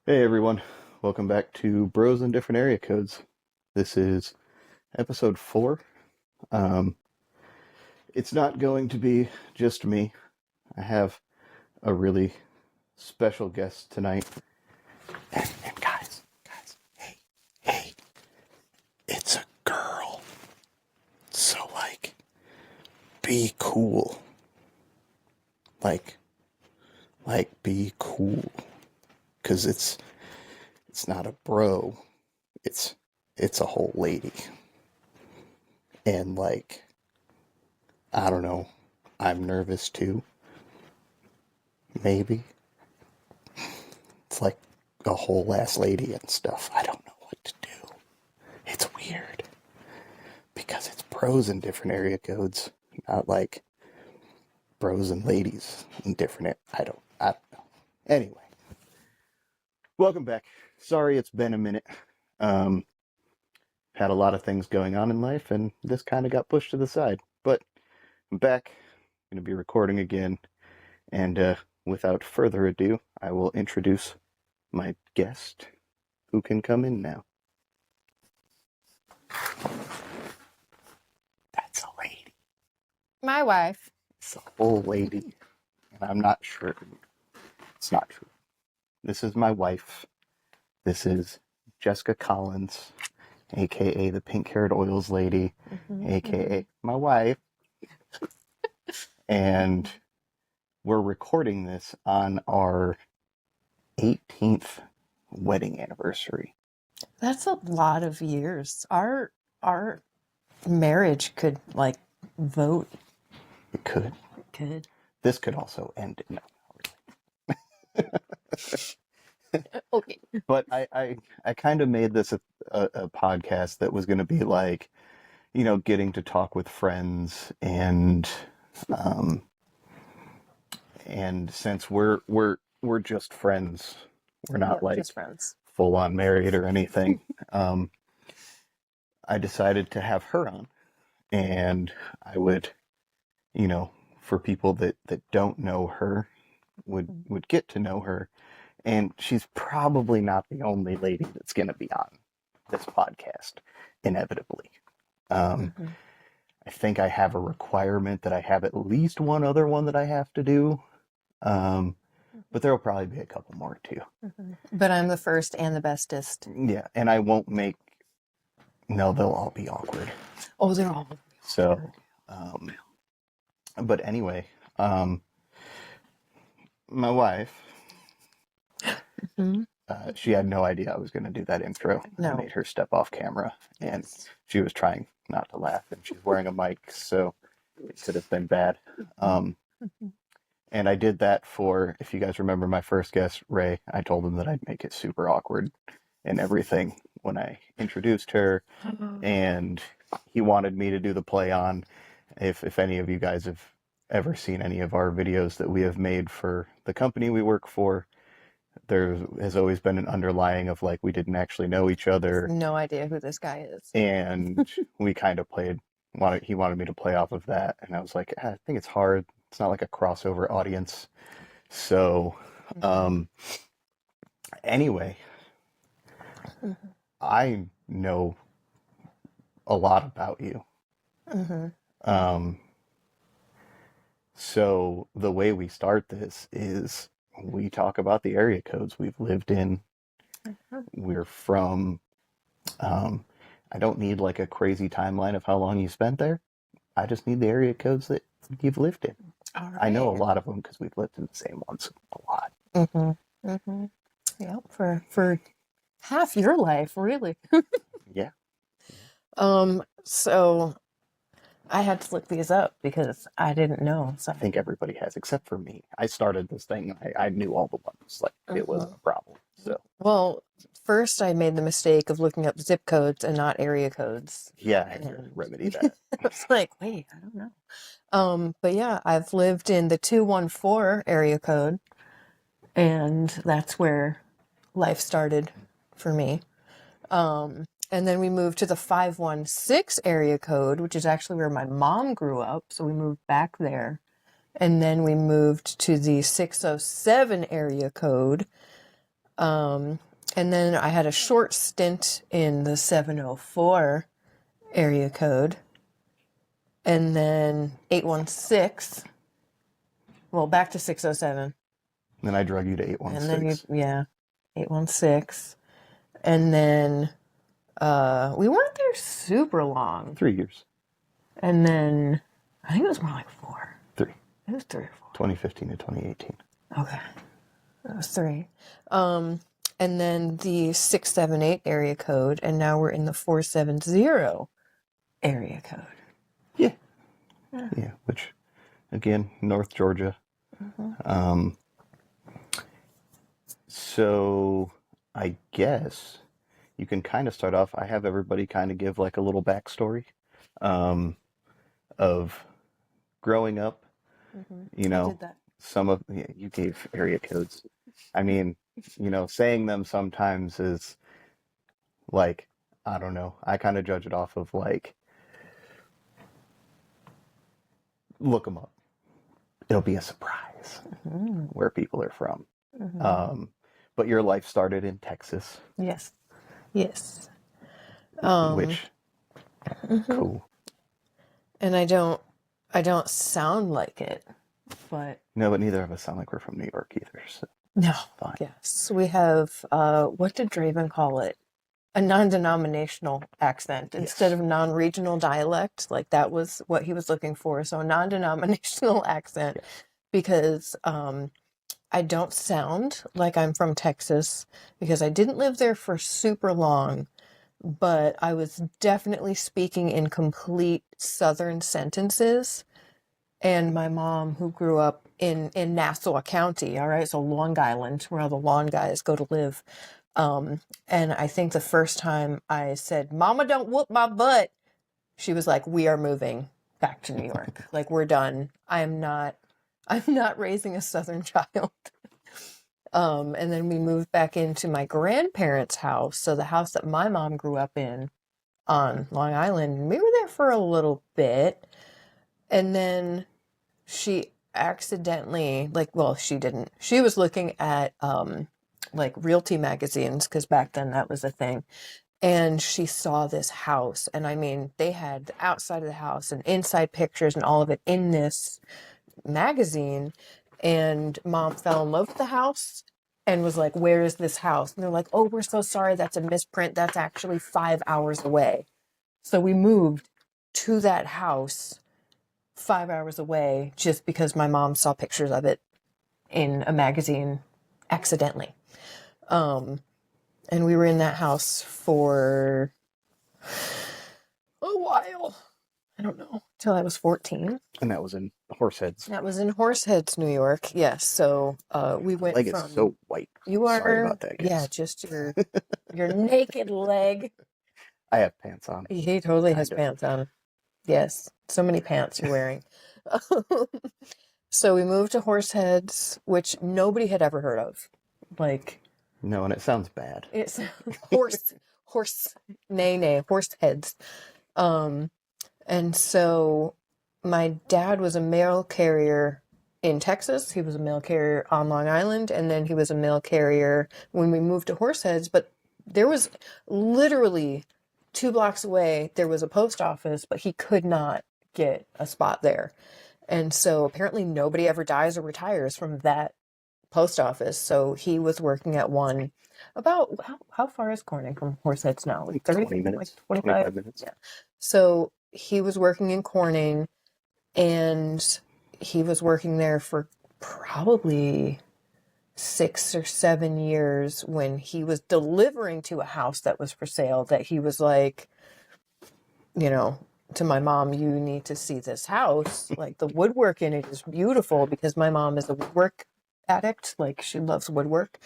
Hey everyone, welcome back to Bros and Different Area Codes. This is episode 4. Um, it's not going to be just me. I have a really special guest tonight. And guys, hey, it's a girl. So be cool. Like, be cool. 'Cause it's not a bro. It's a whole lady. And I don't know, I'm nervous too. Maybe. It's like a whole ass lady and stuff. I don't know what to do. It's weird. Because it's bros in different area codes. Not like bros and ladies in different. I don't know. Anyway. Welcome back. Sorry it's been a minute. Had a lot of things going on in life and this kind of got pushed to the side. But I'm back. I'm going to be recording again. And without further ado, I will introduce my guest who can come in now. That's a lady. My wife. It's a whole lady. And I'm not sure. It's not true. This is my wife. This is Jessica Collins, aka the pink-haired oils lady, aka my wife. And we're recording this on our 18th wedding anniversary. That's a lot of years. Our marriage could vote. It could. It could. This could also end it. No, Okay. But I kind of made this a podcast that was going to be like, getting to talk with friends and since we're just friends, we're not just friends. full on married or anything. I decided to have her on, and I would, for people that don't know her, would get to know her. And she's probably not the only lady that's going to be on this podcast, inevitably. I think I have a requirement that I have at least one other one that I have to do. But there will probably be a couple more too. But I'm the first and the bestest. Yeah, and I won't make... No, they'll all be awkward. Oh, they're all... So, but anyway, my wife... she had no idea I was going to do that intro. No. I made her step off camera, and she was trying not to laugh, and she's wearing a mic, so it could have been bad. And I did that for, if you guys remember my first guest, Ray, I told him that I'd make it super awkward and everything when I introduced her, and he wanted me to do the play on. If any of you guys have ever seen any of our videos that we have made for the company we work for, there has always been an underlying of we didn't actually know each other. No idea who this guy is. And we kind of he wanted me to play off of that. And I was like, I think it's hard. It's not like a crossover audience. So, anyway, I know a lot about you. So the way we start this is we talk about the area codes we've lived in. We're from, I don't need a crazy timeline of how long you spent there. I just need the area codes that you've lived in. All right. I know a lot of them because we've lived in the same ones a lot. Yeah, for half your life, really. Yeah. So I had to look these up because I didn't know. So I think everybody has, except for me. I started this thing. I knew all the ones. It wasn't a problem. So. Well, first I made the mistake of looking up zip codes and not area codes. Yeah, I had to remedy that. I was like, wait, I don't know. But yeah, I've lived in the 214 area code, and that's where life started for me. And then we moved to the 516 area code, which is actually where my mom grew up. So we moved back there. And then we moved to the 607 area code, And then I had a short stint in the 704 area code, and then 816. Well, back to 607. Then I drug you to And then 816. yeah, 816. And then we weren't there super long. 3 years. And then I think it was more like 4. 3. It was 3 or 4. 2015 to 2018. Okay. That was 3. And then the 678 area code, and now we're in the 470 area code. Yeah. Yeah, which, again, North Georgia. So I guess you can kind of start off. I have everybody kind of give like a little backstory of growing up. You I know, did that. some of you gave area codes. I mean, saying them sometimes is like, I don't know. I kind of judge it off of like, look them up. It'll be a surprise where people are from. But your life started in Texas, Yes. Yes. which cool. And I don't sound like it, but No, but neither of us sound like we're from New York either. So no. fine. Yes. We have what did Draven call it? A non-denominational accent instead of non-regional dialect. Like that was what he was looking for. So a non-denominational accent because I don't sound like I'm from Texas because I didn't live there for super long, but I was definitely speaking in complete Southern sentences. And my mom, who grew up in Nassau County, all right, so Long Island, where all the lawn guys go to live. And I think the first time I said, "Mama, don't whoop my butt," she was like, "We are moving back to New York. Like we're done. I'm not raising a Southern child." And then we moved back into my grandparents' house, so the house that my mom grew up in on Long Island. We were there for a little bit, and then she accidentally, she didn't. She was looking at like realty magazines because back then that was a thing. And she saw this house, and I mean, they had the outside of the house and inside pictures and all of it in this magazine. And mom fell in love with the house and was like, "Where is this house?" And they're like, "Oh, we're so sorry. That's a misprint. That's actually 5 hours away." So we moved to that house 5 hours away just because my mom saw pictures of it in a magazine accidentally. And we were in that house for a while. I don't know, till I was 14. And that was in Horseheads. That was in Horseheads, New York. Yes. So we went Leg from is so white. you are Sorry about that, guys. yeah, just your naked leg. I have pants on. He totally has Kind of. pants on. Yes. So many pants you're wearing. So we moved to Horseheads, which nobody had ever heard of. Like No, and it sounds bad. it's horse Horseheads. And so my dad was a mail carrier in Texas. He was a mail carrier on Long Island, and then he was a mail carrier when we moved to Horseheads. But there was literally 2 blocks away, there was a post office, but he could not get a spot there. And so apparently nobody ever dies or retires from that post office. So he was working at one about, how far is Corning from Horseheads now? Like 30, 20 minutes. like 25 minutes. Yeah. So he was working in Corning, and he was working there for probably 6 or 7 years when he was delivering to a house that was for sale, that he was like, to my mom, "You need to see this house. Like the woodwork in it is beautiful," because my mom is a woodwork addict. Like she loves woodwork.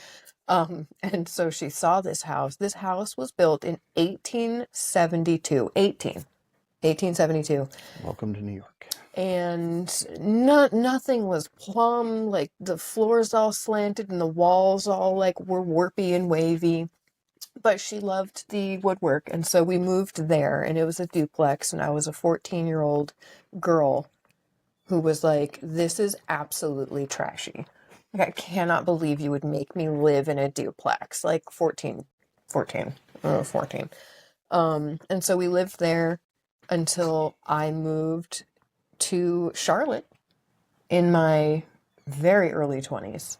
And so she saw this house. This house was built in 1872. 1872. Welcome to New York. And nothing was plumb. Like the floors all slanted and the walls all like were warpy and wavy. But she loved the woodwork, and so we moved there, and it was a duplex, and I was a 14-year-old girl who was like, "This is absolutely trashy." Like, I cannot believe you would make me live in a duplex, like 14. And so we lived there until I moved to Charlotte in my very early 20s.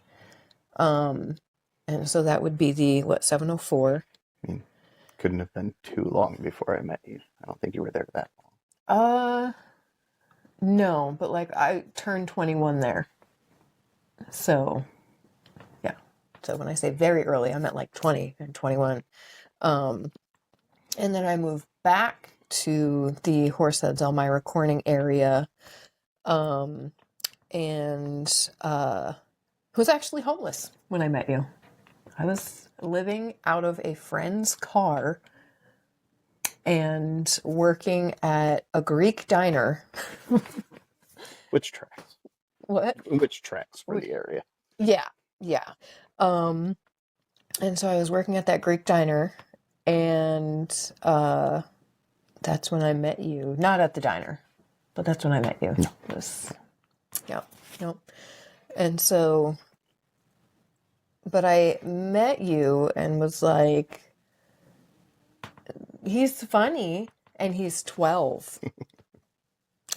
And so that would be the, 704? I mean, couldn't have been too long before I met you. I don't think you were there that long. No, but like I turned 21 there. So, yeah. So when I say very early, I meant like 20 and 21. And then I moved back to the Horseheads, Elmira Corning area. And was actually homeless when I met you. I was living out of a friend's car and working at a Greek diner. Which tracks? What? Which tracks for the area? Yeah, yeah. And so I was working at that Greek diner, and that's when I met you. Not at the diner, but that's when I met you. No. It was, yeah, no. And so, but I met you and was like, he's funny, and he's 12.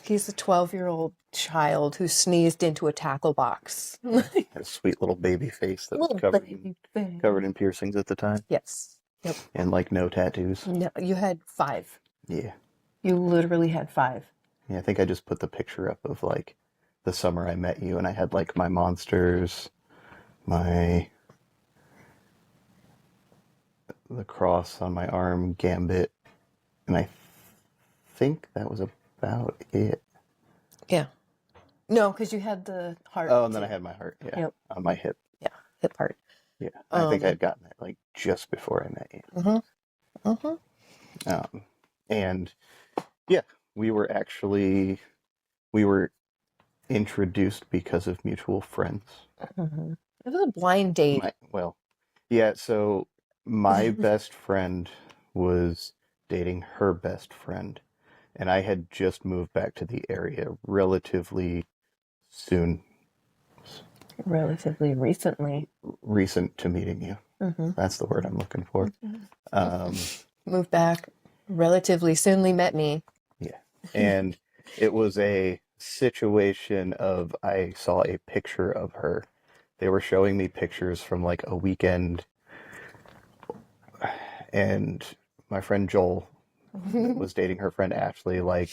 He's a 12-year-old child who sneezed into a tackle box. Had a sweet little baby face that was covered in piercings at the time. Yes. Yep. And like no tattoos. No, you had 5. Yeah. You literally had 5. Yeah, I think I just put the picture up of like the summer I met you, and I had like my monsters, the cross on my arm, Gambit, and I think that was about it. Yeah. No, because you had the heart. Oh, and then I had my heart, on my hip. Yeah, hip heart. Yeah, I think I had gotten that like just before I met you. And yeah, we were introduced because of mutual friends. It was a blind date. So my best friend was dating her best friend, and I had just moved back to the area relatively soon. Relatively recently. Recent to meeting you. That's the word I'm looking for. Moved back relatively soonly, met me. Yeah. And it was a situation of, I saw a picture of her. They were showing me pictures from like a weekend, and my friend Joel was dating her friend Ashley. Like,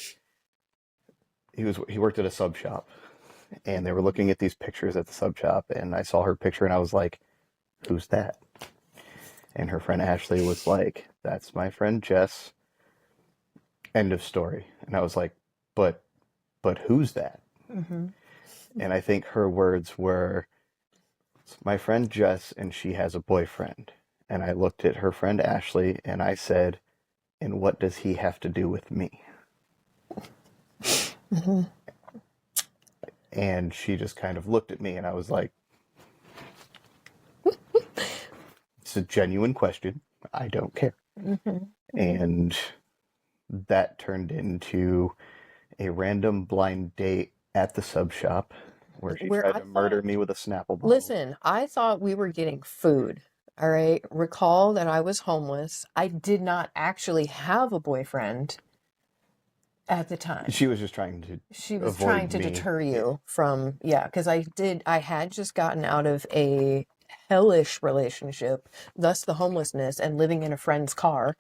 he worked at a sub shop, and they were looking at these pictures at the sub shop, and I saw her picture and I was like, who's that? And her friend Ashley was like, that's my friend Jess. End of story. And I was like, but who's that? And I think her words were, it's my friend Jess, and she has a boyfriend. And I looked at her friend Ashley and I said, and what does he have to do with me? And she just kind of looked at me, and I was like, it's a genuine question. I don't care. And that turned into a random blind date at the sub shop where she tried to murder me with a Snapple bottle. Listen, I thought we were getting food. All right. Recall that I was homeless. I did not actually have a boyfriend at the time. She was just trying to deter you from, because I had just gotten out of a hellish relationship, thus the homelessness and living in a friend's car.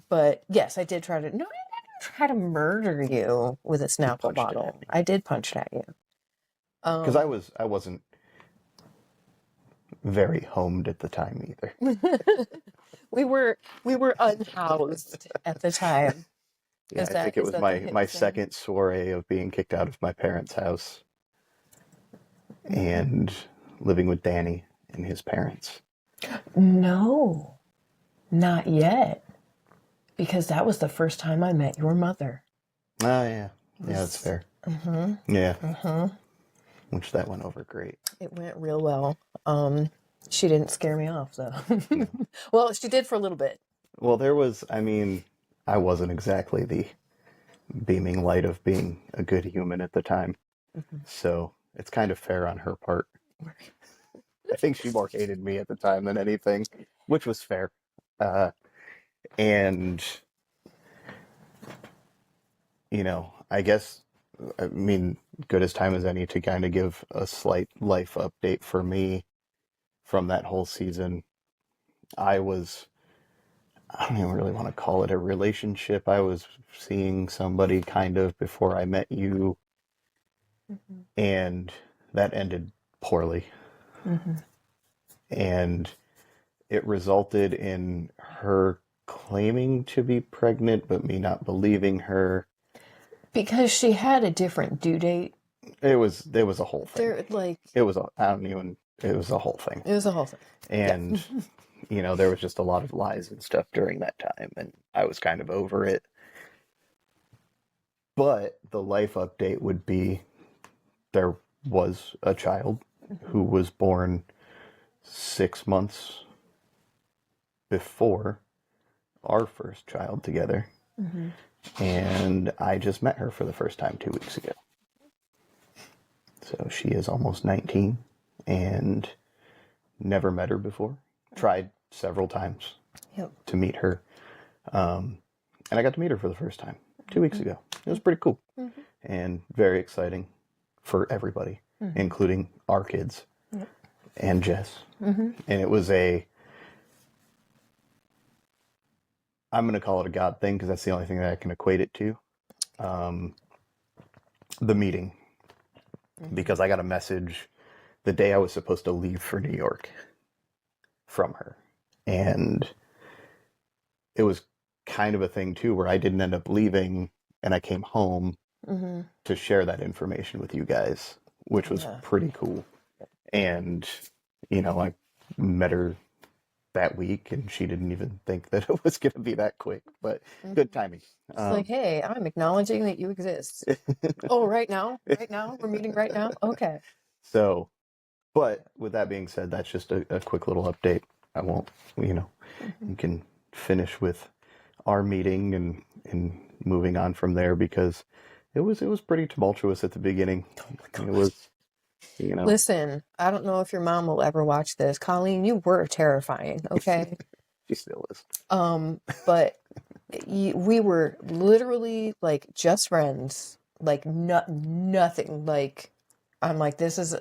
But yes, I did try to, no, I didn't try to murder you with a Snapple bottle. I did punch it at you. Because I wasn't very homed at the time either. we were unhoused at the time. Yeah, I think it was my second soiree of being kicked out of my parents' house and living with Danny and his parents. No, not yet. Because that was the first time I met your mother. Oh, yeah. Yeah, that's fair. Yeah. Which that went over great. It went real well. She didn't scare me off, though. Well, she did for a little bit. Well, I wasn't exactly the beaming light of being a good human at the time. So It's kind of fair on her part. I think she more hated me at the time than anything, which was fair. Uh, and, I guess, I mean, good as time as any to kind of give a slight life update for me from that whole season. I was, I don't even really want to call it a relationship. I was seeing somebody kind of before I met you, Mm-hmm. and that ended poorly. Mm-hmm. And it resulted in her claiming to be pregnant, but me not believing her. Because she had a different due date. There was a whole thing. There, like, It was a, I don't even, it was a whole thing. it was a whole thing. And, Yeah. there was just a lot of lies and stuff during that time, and I was kind of over it. But the life update would be there was a child who was born 6 months before our first child together. Mm-hmm. And I just met her for the first time 2 weeks ago. So she is almost 19 and never met her before. Tried several times Yep. to meet her. And I got to meet her for the first time 2 weeks ago. It was pretty cool Mm-hmm. and very exciting for everybody, Mm-hmm. including our kids Yep. and Jess. Mm-hmm. And it was I'm going to call it a God thing because that's the only thing that I can equate it to. The meeting. Because I got a message the day I was supposed to leave for New York from her. And it was kind of a thing too where I didn't end up leaving and I came home Mm-hmm. to share that information with you guys, which was pretty cool. And, I met her that week and she didn't even think that it was going to be that quick, but good timing. It's like, hey, I'm acknowledging that you exist. Oh, right now? Right now? We're meeting right now? Okay. So, but with that being said, that's just a quick little update. I won't, you can finish with our meeting and moving on from there because it was pretty tumultuous at the beginning. It was, Listen, I don't know if your mom will ever watch this. Colleen, you were terrifying, okay? she still is. But we were literally like just friends, like nothing. Like, I'm like, this is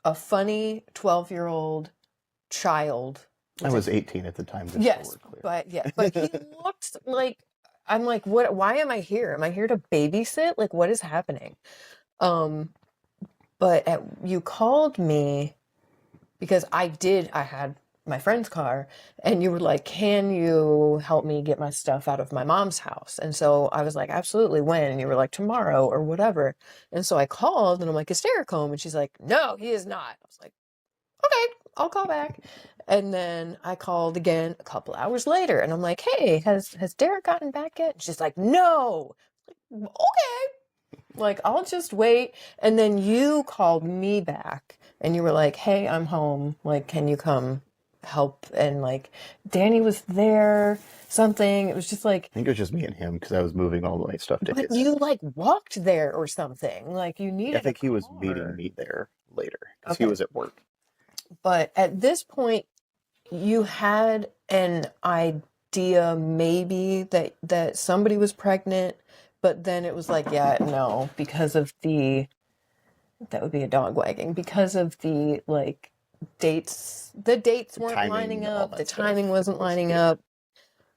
a funny 12-year-old child. I was 18 at the time. Just Yes, so we're clear. but he looked like, I'm like, what? Why am I here? Am I here to babysit? Like, what is happening? But you called me because I had my friend's car, and you were like, can you help me get my stuff out of my mom's house? And so I was like, absolutely, when? And you were like, tomorrow or whatever. And so I called and I'm like, is Derek home? And she's like, no, he is not. I was like, okay, I'll call back. And then I called again a couple hours later and I'm like, hey, has Derek gotten back yet? And she's like, no. Like, okay. Like, I'll just wait. And then you called me back and you were like, hey, I'm home. Like, can you come help? And like, Danny was there, something. It was just like, I think it was just me and him because I was moving all my stuff to but his. you like walked there or something. Like, you needed I think a he was car. meeting me there later because he Okay. was at work. But at this point, you had an idea maybe that somebody was pregnant, but then it was like, yeah, no, because of that would be a dog wagging, because of the like the dates weren't Timing, lining all up, that the stuff. timing wasn't lining up.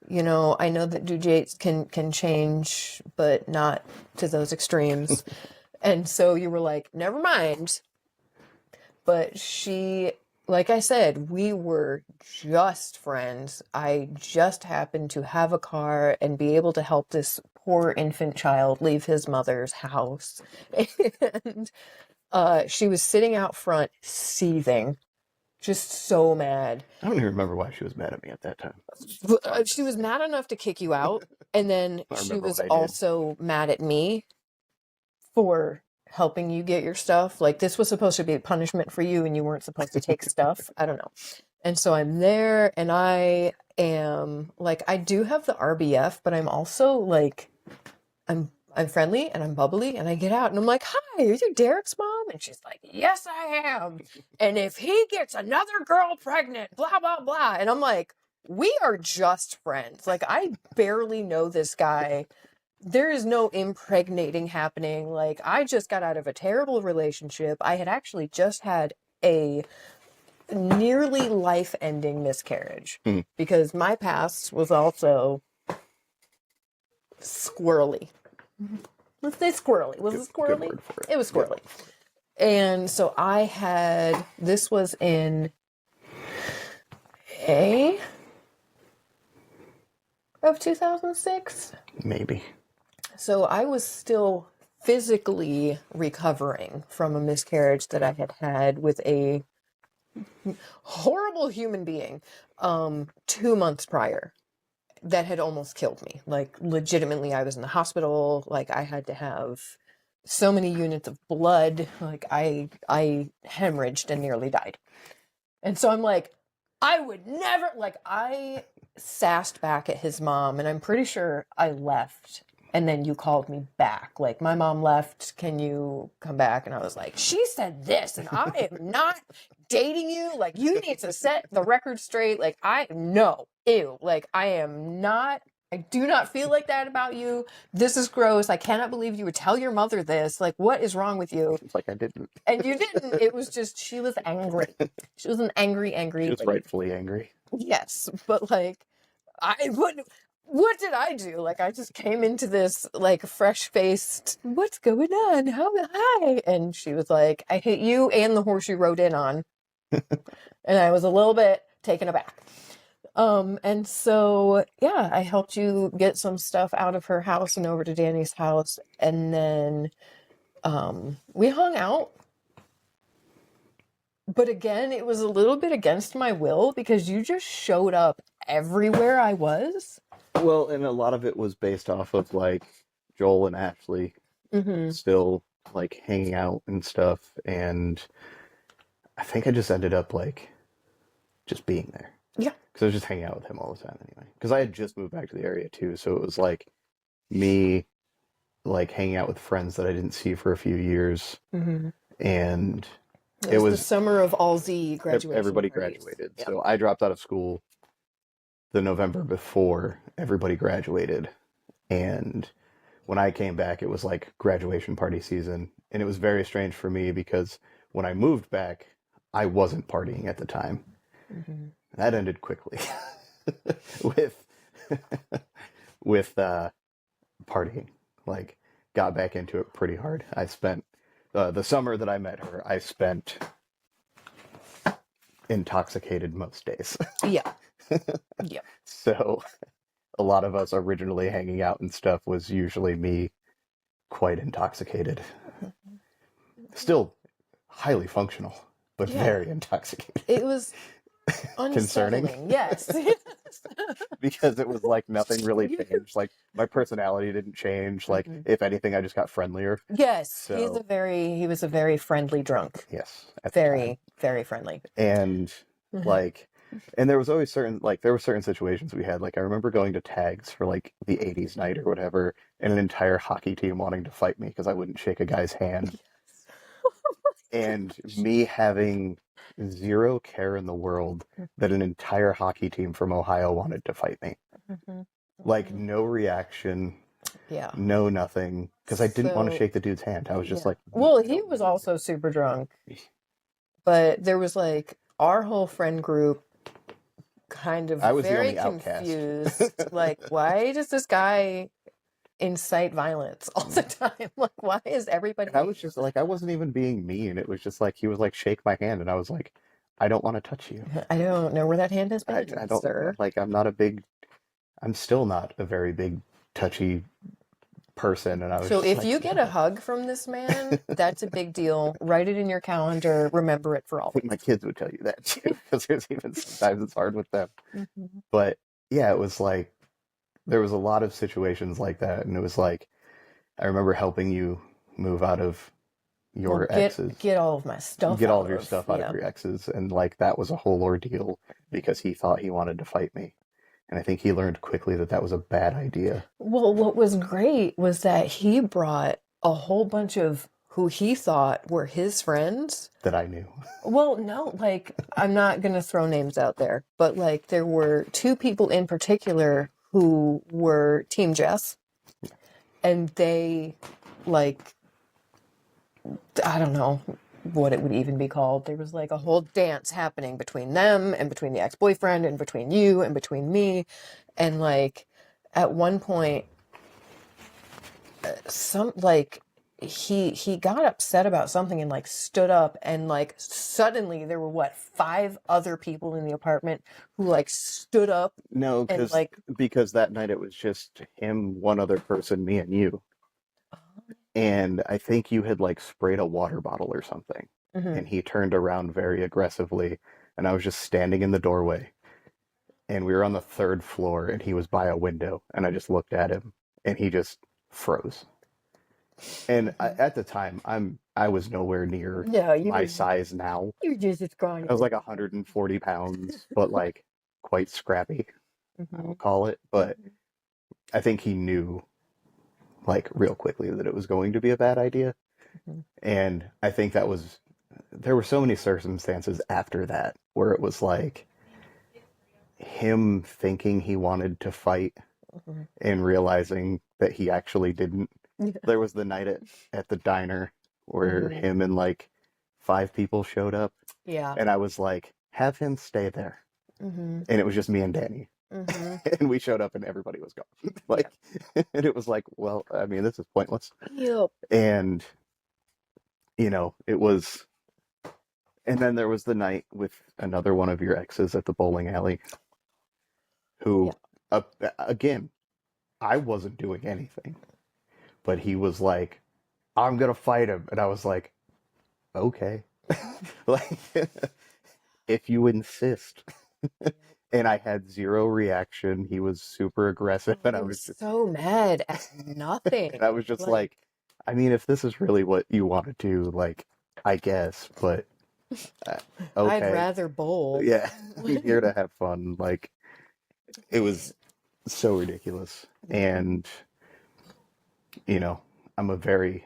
I know that due dates can change, but not to those extremes. And so you were like, never mind. But like I said, we were just friends. I just happened to have a car and be able to help this poor infant child leave his mother's house. And she was sitting out front, seething, just so mad. I don't even remember why she was mad at me at that time. She was mad enough to kick you out, and then I she remember was what I did. also mad at me for helping you get your stuff. Like, this was supposed to be a punishment for you and you weren't supposed to take stuff. I don't know. And so I'm there and I am like, I do have the RBF, but I'm also like, I'm friendly and I'm bubbly and I get out and I'm like, hi, are you Derek's mom? And she's like, yes, I am. And if he gets another girl pregnant, blah, blah, blah. And I'm like, we are just friends. Like, I barely know this guy. There is no impregnating happening. Like, I just got out of a terrible relationship. I had actually just had a nearly life-ending miscarriage because my past was also squirrely. Let's say squirrely. Was it Good squirrely? word for it. It was squirrely. And so this was in May of 2006. Maybe. So I was still physically recovering from a miscarriage that I had had with a horrible human being 2 months prior that had almost killed me. Like, legitimately, I was in the hospital. Like, I had to have so many units of blood. Like, I hemorrhaged and nearly died. And so I'm like, I would never, like, I sassed back at his mom, and I'm pretty sure I left. And then you called me back. Like, my mom left. Can you come back? And I was like, she said this, and I am not dating you. Like, you need to set the record straight. Like, no, ew. Like, I do not feel like that about you. This is gross. I cannot believe you would tell your mother this. Like, what is wrong with you? It's like I didn't. And you didn't. It was just, she was angry. She was an angry She was lady. rightfully angry. Yes, but like, what did I do? Like, I just came into this like fresh-faced, what's going on? Hi. And she was like, I hate you and the horse you rode in on. And I was a little bit taken aback. And so, yeah, I helped you get some stuff out of her house and over to Danny's house. And then, we hung out. But again, it was a little bit against my will because you just showed up everywhere I was. Well, and a lot of it was based off of like Joel and Ashley still like hanging out and stuff, and I think I just ended up like just being there. Yeah. Because I was just hanging out with him all the time anyway. Because I had just moved back to the area too, so it was like me like hanging out with friends that I didn't see for a few years, and it was the summer of all Z graduation. Everybody parties. graduated, Yeah. so I dropped out of school the November before everybody graduated, and when I came back, it was like graduation party season, and it was very strange for me because when I moved back, I wasn't partying at the time. That ended quickly with partying. Like, got back into it pretty hard. I spent the summer that I met her, I spent intoxicated most days. Yeah. Yeah. So a lot of us originally hanging out and stuff was usually me quite intoxicated. Still highly functional, but very intoxicated. It was concerning. Yes. Because it was like nothing really changed. Like, my personality didn't change. Like, if anything, I just got friendlier. Yes. So, he was a very friendly drunk. Yes. Very, very friendly. And like, and there was always there were certain situations we had. Like, I remember going to tags for like the 80s night or whatever, and an entire hockey team wanting to fight me because I wouldn't shake a guy's hand. Yes. And me having zero care in the world that an entire hockey team from Ohio wanted to fight me. Like, no reaction. Yeah. No, nothing. Because I didn't want to shake the dude's hand. I was just like... Well, he was also super drunk. But there was like our whole friend group kind of very confused. Like, why does this guy incite violence all the time? Like, why is everybody... I was just like, I wasn't even being mean. It was just like, he was like, shake my hand. And I was like, I don't want to touch you. I don't know where that hand has been, I don't, sir. Like, I'm still not a very big, touchy person. And I was so if like, you get a hug from this man, that's a big deal. Write it in your calendar. Remember it for all. I think my kids would tell you that too, because there's even sometimes it's hard with them. But yeah, it was like, there was a lot of situations like that. And it was like, I remember helping you move out of your exes. Get all of my stuff. Get all of your stuff out of your exes. And like, that was a whole ordeal because he thought he wanted to fight me. And I think he learned quickly that that was a bad idea. Well, what was great was that he brought a whole bunch of who he thought were his friends. That I knew. Well, no, like, I'm not gonna throw names out there, but like there were two people in particular who were Team Jess, and they, like, I don't know what it would even be called. There was like a whole dance happening between them and between the ex-boyfriend and between you and between me. And like at one point, some like he got upset about something and like stood up, and like suddenly there were what, five other people in the apartment who like stood up No, and like, because that night it was just him, one other person, me and you. And I think you had like sprayed a water bottle or something. mhm. And he turned around very aggressively, and I was just standing in the doorway. And we were on the third floor, and he was by a window, and I just looked at him, and he just froze. And at the time, I was nowhere near No, my size now. you're just as strong I was as like 140 pounds, but like quite scrappy, I mhm. will call it. But I think he knew like real quickly that it was going to be a bad idea. Mhm. And I think there were so many circumstances after that where it was like him thinking he wanted to fight Mhm. and realizing that he actually didn't. Yeah. There was the night at the diner where Mhm. him and like 5 people showed up, Yeah. and I was like, have him stay there. Mhm. And it was just me and Danny. Mhm. And we showed up and everybody was gone. Like, and it was like, well, I mean, this is pointless. Yep. And, it was, and then there was the night with another one of your exes at the bowling alley who, uh, again, I wasn't doing anything, but he was like, I'm going to fight him. And I was like, okay. Like, if you insist. And I had zero reaction. He was super aggressive, and I I was was just, so mad at nothing. and I was just like, I mean, if this is really what you want to do, like, I guess, but uh, I'd okay, rather bowl. yeah, I'm here to have fun. Like, it was so ridiculous, and you know, I'm a very,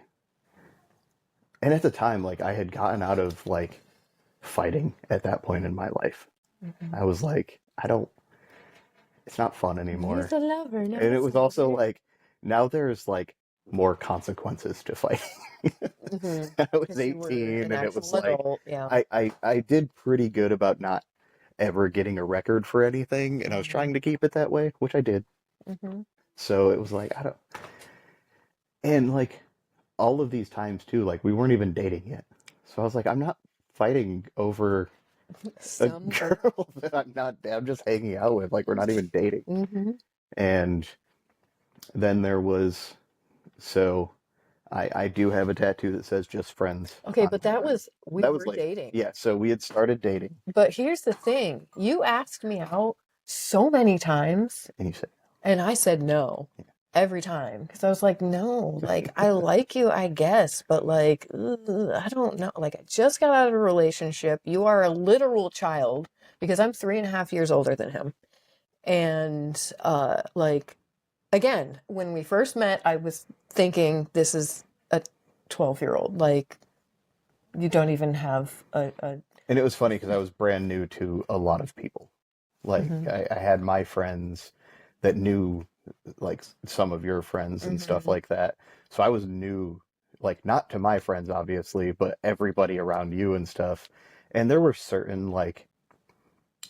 and at the time, like, I had gotten out of like fighting at that point in my life. Mhm. I was like, I don't, it's not fun anymore. He's a lover, not And a it was also fighter. like, now there's like more consequences to fighting. Mhm. I was Because you were 18, an and it was actual like, adult, yeah. I did pretty good about not ever getting a record for anything, and I was Mhm. trying to keep it that way, which I did. Mhm. So it was like, I don't, and like all of these times too, like we weren't even dating yet. So I was like, I'm not fighting over a Some girl that I'm just hanging out with. Like we're not even dating. Mhm. And then there was, so I do have a tattoo that says just friends Okay, on but my that arm. was, we That was were like, dating. yeah, so we had started dating, But here's the thing. You asked me out so many times, and you said, and I said no every time because I was like, no, like I like you, I guess, but like I don't know. Like I just got out of a relationship. You are a literal child because I'm 3.5 years older than him. And like again, when we first met, I was thinking this is a 12-year-old. Like you don't even have a and it was funny because I was brand new to a lot of people. Like Mhm. I had my friends that knew like some of your friends and stuff Mhm. like that. So I was new, like not to my friends obviously, but everybody around you and stuff. And there were certain like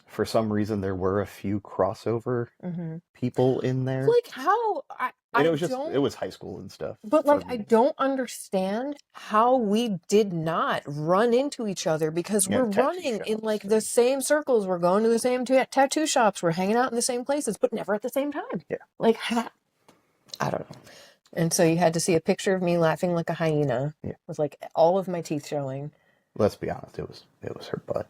for some reason there were a few crossover Mhm. people in there. Like how And I it don't, was high school and stuff but for like I me. don't understand how we did not run into each other because Yeah, we're tattoo running in shops like the same circles, we're going to the same tattoo shops, we're hanging out in the same places, but never at the same time. yeah. Like I don't know. And so you had to see a picture of me laughing like a hyena Yeah. with like all of my teeth showing. Let's be honest, it was her butt.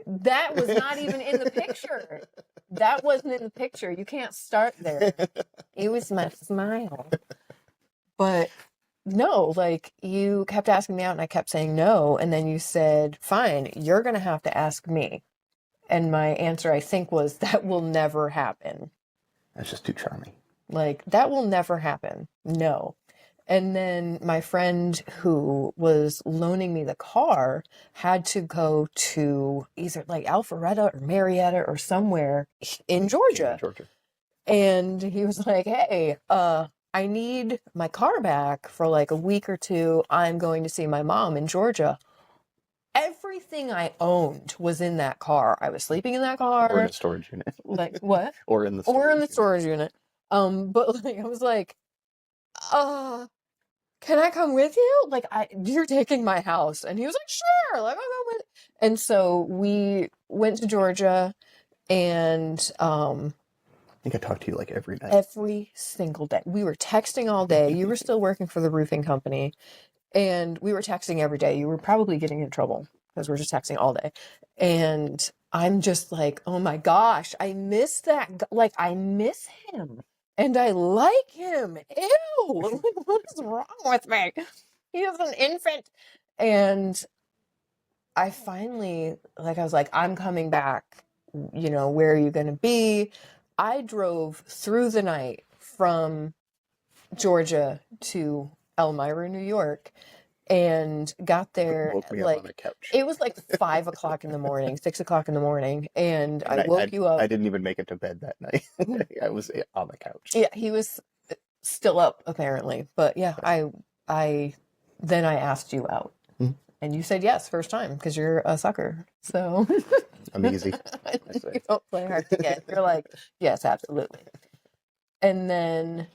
That was not even in the picture. That wasn't in the picture. You can't start there. It was my smile. But no, like you kept asking me out and I kept saying no. And then you said, fine, you're going to have to ask me. And my answer, I think, was that will never happen. That's just too charming. Like, that will never happen. No. And then my friend who was loaning me the car had to go to either like Alpharetta or Marietta or somewhere in Georgia. Georgia. And he was like, hey, I need my car back for like a week or two. I'm going to see my mom in Georgia. Everything I owned was in that car. I was sleeping in that car. Or in a storage unit. Like, what? Or in the storage unit. But like, I was like, can I come with you? Like, you're taking my house. And he was like, sure, like, I'll go with. And so we went to Georgia, and I think I talked to you like every night. every single day. We were texting all day. You were still working for the roofing company, and we were texting every day. You were probably getting in trouble because we're just texting all day. And I'm just like, oh my gosh, I miss that. Like, I miss him. And I like him. Ew. Like, what is wrong with me? He is an infant. And I finally, like, I was like, I'm coming back. You know, where are you going to be? I drove through the night from Georgia to Elmira, New York, and got there Woke me up like on a couch. it was like 5 o'clock in the morning, 6 o'clock in the morning, and I woke you up. I didn't even make it to bed that night. I was on the couch. Yeah, he was still up apparently, but yeah, I then I asked you out, and you said yes first time because you're a sucker. So I'm easy. you don't play hard to get. You're like, yes, absolutely. And then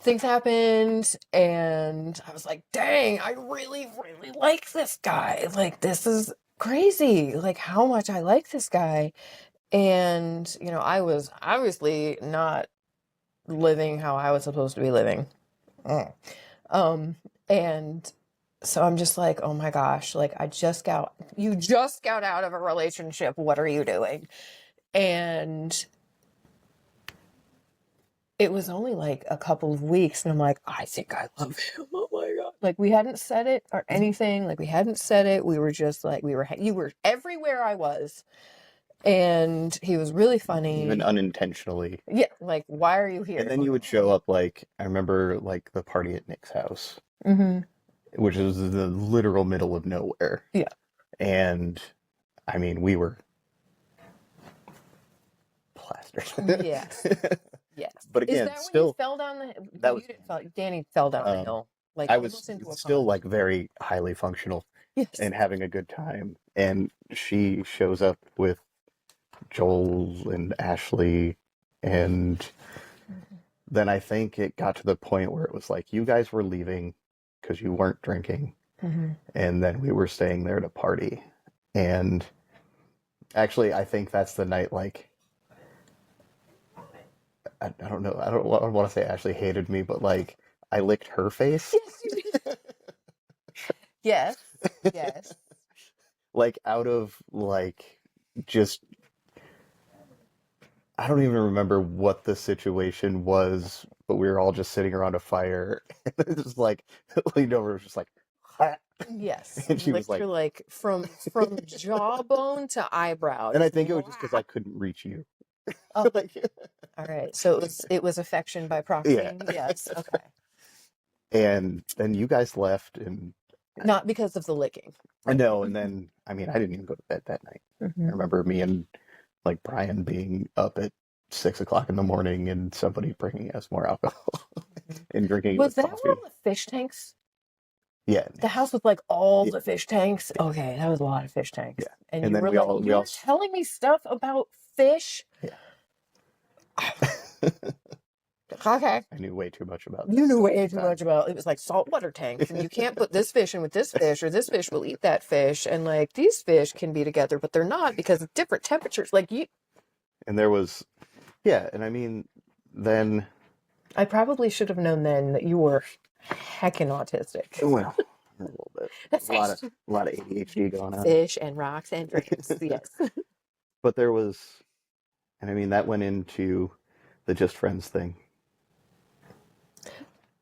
things happened, and I was like, dang, I really, really like this guy. Like, this is crazy. Like, how much I like this guy. And, you know, I was obviously not living how I was supposed to be living. And so I'm just like, oh my gosh, like, you just got out of a relationship. What are you doing? And it was only like a couple of weeks, and I'm like, I think I love him. Oh my God. Like, we hadn't said it or anything. Like, we hadn't said it. We were just like, you were everywhere I was. And he was really funny. Even unintentionally. Yeah. Like, why are you here? And then you would show up, like, I remember, like, the party at Nick's house, which is the literal middle of nowhere. Yeah. And, I mean, we were plastered. Yes. Yes. But again, is that still, when you fell down the that you was, didn't fall, Danny fell down the hill. Like, I was almost into a still pond. like very highly functional Yes. and having a good time. And she shows up with Joel and Ashley, and then I think it got to the point where it was like, you guys were leaving because you weren't drinking, and then we were staying there to party. And actually, I think that's the night, like, I don't know, I don't want to say Ashley hated me, but like, I licked her face. Yes, you did. Yes. Yes. Like, out of, like, just, I don't even remember what the situation was, but we were all just sitting around a fire, and it was like, leaned over, it was just like, "Ha." Yes. And she was Licked her, like, from jawbone to eyebrow. And I think it was just because I couldn't reach you. Oh. Like, All right. So it was affection by proxy. Yeah. Yes. Okay. and then you guys left, and Not because of the licking. I know, and then, I mean, I didn't even go to bed that night. I remember me and, like, Brian being up at 6 o'clock in the morning and somebody bringing us more alcohol and drinking. Was that coffee. where all the fish tanks? Yeah. The house with like all the fish tanks? Okay, that was a lot of fish tanks. Yeah. And And you then were we like, all- we you're all- telling me stuff about fish? Yeah. Okay. I knew way too much about You this knew at way the too time. much about it. Was like saltwater tanks, and you can't put this fish in with this fish, or this fish will eat that fish, and like these fish can be together, but they're not because of different temperatures. Like you, And there was, yeah, and I mean, then, I probably should have known then that you were heckin' autistic. well, a little bit. That's A lot of ADHD going on. Fish and rocks and drinks. Yes. But there was, and I mean, that went into the just friends thing.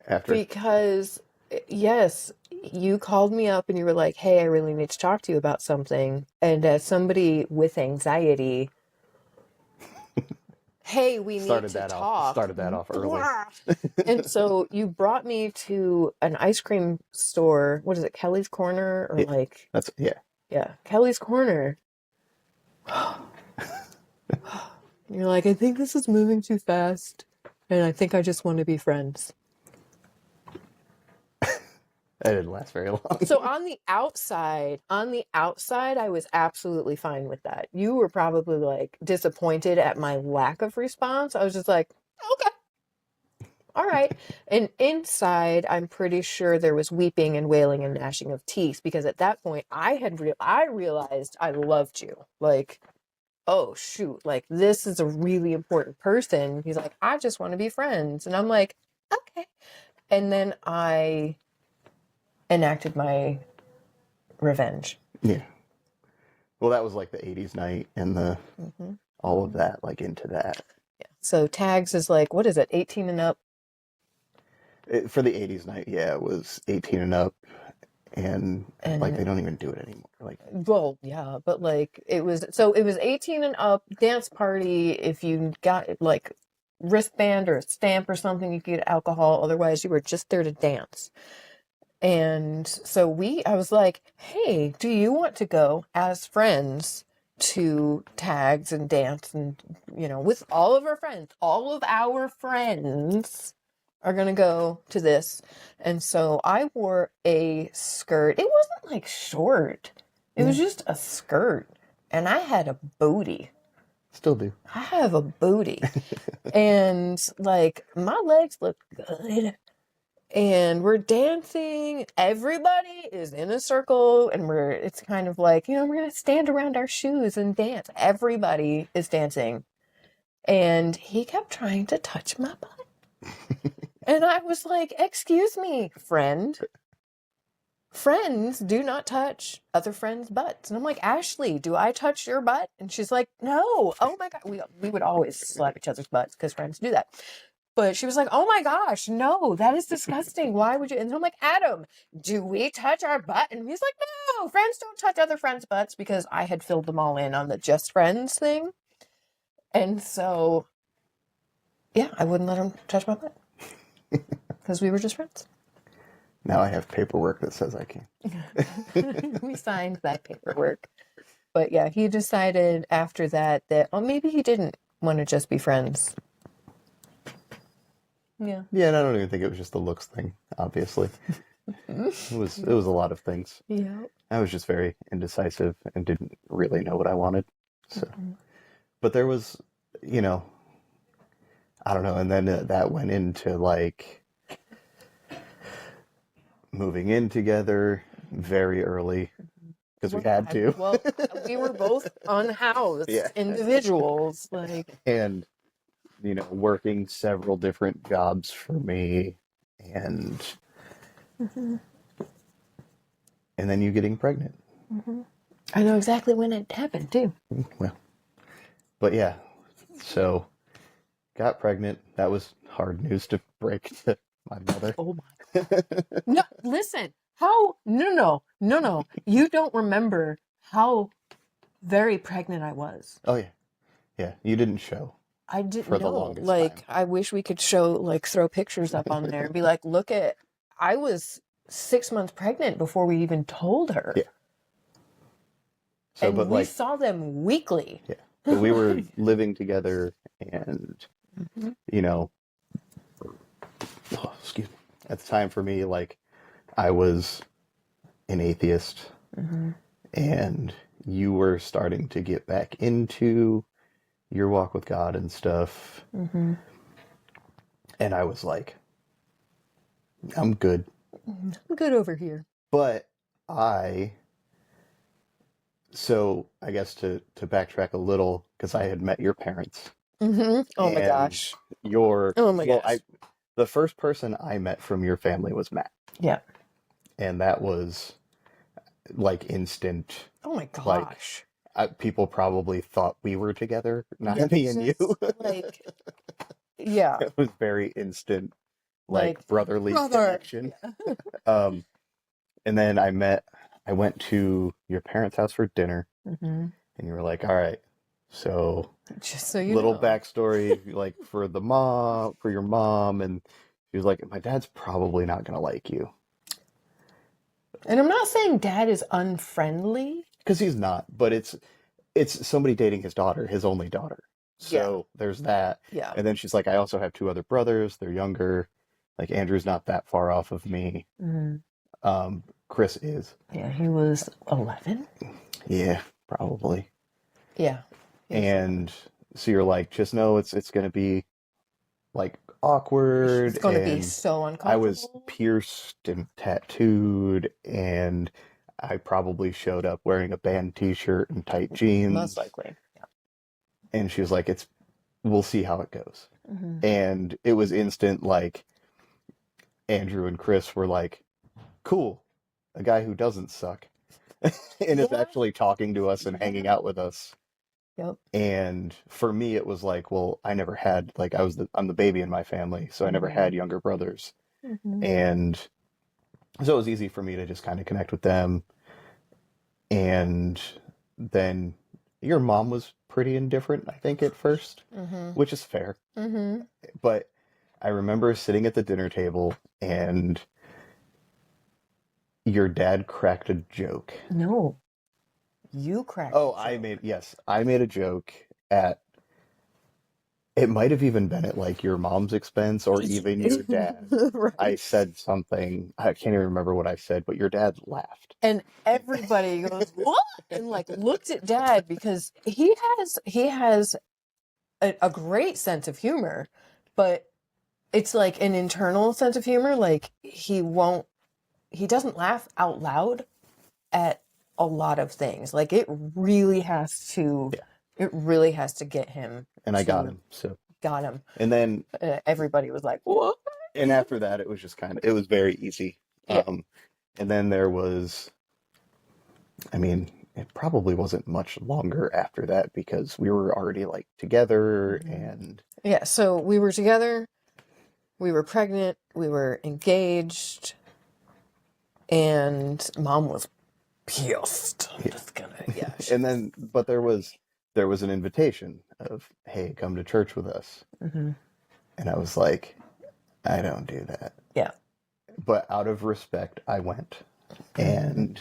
After, Because yes, you called me up and you were like, hey, I really need to talk to you about something. And as somebody with anxiety, hey, we need to talk. Started that off early. And so you brought me to an ice cream store. What is it, Kelly's Corner? Or like, yeah, Kelly's Corner. You're like, I think this is moving too fast. And I think I just want to be friends. That didn't last very long. So on the outside, I was absolutely fine with that. You were probably like disappointed at my lack of response. I was just like, okay, all right. And inside, I'm pretty sure there was weeping and wailing and gnashing of teeth because at that point, I realized I loved you. Like, oh shoot, like this is a really important person. He's like, I just want to be friends, and I'm like, okay. And then I enacted my revenge. Yeah. Well, that was like the 80s night and the all of that, like into that. Yeah. So tags is like, what is it, 18 and up? For the 80s night, yeah, it was 18 and up. And like they don't even do it anymore. Like, well, yeah, but like it was 18 and up dance party. If you got like wristband or a stamp or something, you could get alcohol. Otherwise, you were just there to dance. And so I was like, hey, do you want to go as friends to tags and dance and, with all of our friends, are going to go to this. And so I wore a skirt. It wasn't like short. It was just a skirt. And I had a booty. still do. I have a booty. And like my legs look good. And we're dancing. Everybody is in a circle and it's kind of like, we're going to stand around our shoes and dance. Everybody is dancing. And he kept trying to touch my butt. And I was like, excuse me, friend. Friends do not touch other friends' butts. And I'm like, Ashley, do I touch your butt? And she's like, no. Oh my God. We would always slap each other's butts because friends do that. But she was like, oh my gosh, no, that is disgusting. Why would you? And I'm like, Adam, do we touch our butt? And he's like, no, friends don't touch other friends' butts because I had filled them all in on the just friends thing. And so, yeah, I wouldn't let him touch my butt because we were just friends. Now I have paperwork that says I can. We signed that paperwork. But yeah, he decided after that maybe he didn't want to just be friends. Yeah. Yeah, and I don't even think it was just the looks thing, obviously. It was a lot of things. Yeah. I was just very indecisive and didn't really know what I wanted. So, but there was, I don't know, and then that went into like moving in together very early because we had to. Well, we were both unhoused individuals, like, and working several different jobs for me, and and then you getting pregnant. I know exactly when it happened too. Well, but yeah, so got pregnant. That was hard news to break to my mother. Oh my! No, listen. No. You don't remember how very pregnant I was. Oh yeah. You didn't show. I didn't for know. The longest like time. I wish we could throw pictures up on there and be like, look at. I was 6 months pregnant before we even told her. Yeah. So, and but we saw them weekly. Yeah. But we were living together, and excuse me. At the time for me, like, I was an atheist, and you were starting to get back into your walk with God and stuff. And I was like, I'm good. I'm good over here. But so I guess to backtrack a little, because I had met your parents. Oh my gosh. Gosh. The first person I met from your family was Matt. Yeah. And that was like instant. Oh my gosh. People probably thought we were together, not me and you. Yeah. It was very instant, like brotherly connection. And then I went to your parents' house for dinner, Mm-hmm. and you were like, all right, so Just so you little know. backstory, like for your mom, and she was like, my dad's probably not gonna like you. And I'm not saying dad is unfriendly. Because he's not, but it's somebody dating his daughter, his only daughter. Yeah. So there's that. Yeah. And then she's like, I also have two other brothers. They're younger. Like Andrew's not that far off of me. Mm-hmm. Chris is. Yeah, he was 11. Yeah, probably. Yeah. He was 11. And so you're like, just know it's gonna be like awkward, It's going to be and so I was uncomfortable. pierced and tattooed, and I probably showed up wearing a band t-shirt and tight Most jeans. likely. Yeah. And she was like, we'll see how it goes. Mm-hmm. And it was instant, like Andrew and Chris were like, cool, a guy who doesn't suck and is Yeah. actually talking to us and hanging out with us. Yep. And for me, it was like, well, I never had, like, I'm the baby in my family, so I never had younger brothers. Mm-hmm. And so it was easy for me to just kind of connect with them. And then your mom was pretty indifferent, I think, at first, Mm-hmm. which is fair. Mm-hmm. But I remember sitting at the dinner table and your dad cracked a joke. No. You cracked Oh, a joke. I made a joke at, it might have even been at like your mom's expense or even your dad. Right. I said something, I can't even remember what I said, but your dad laughed. And everybody goes, what? And like looked at dad because he has a great sense of humor, but it's like an internal sense of humor. Like he doesn't laugh out loud at a lot of things. Like it really has to get him. And I got him. So Got him. and then Everybody was like, what? and after that it was just it was very easy. Yeah. And then there was, I mean, it probably wasn't much longer after that because we were already like together and Yeah, so we were together, we were pregnant, we were engaged, and mom was pissed. I'm just gonna, yeah. and then but there was an invitation of, hey, come to church with us. Mm-hmm. And I was like, I don't do that. Yeah. But out of respect, I went. And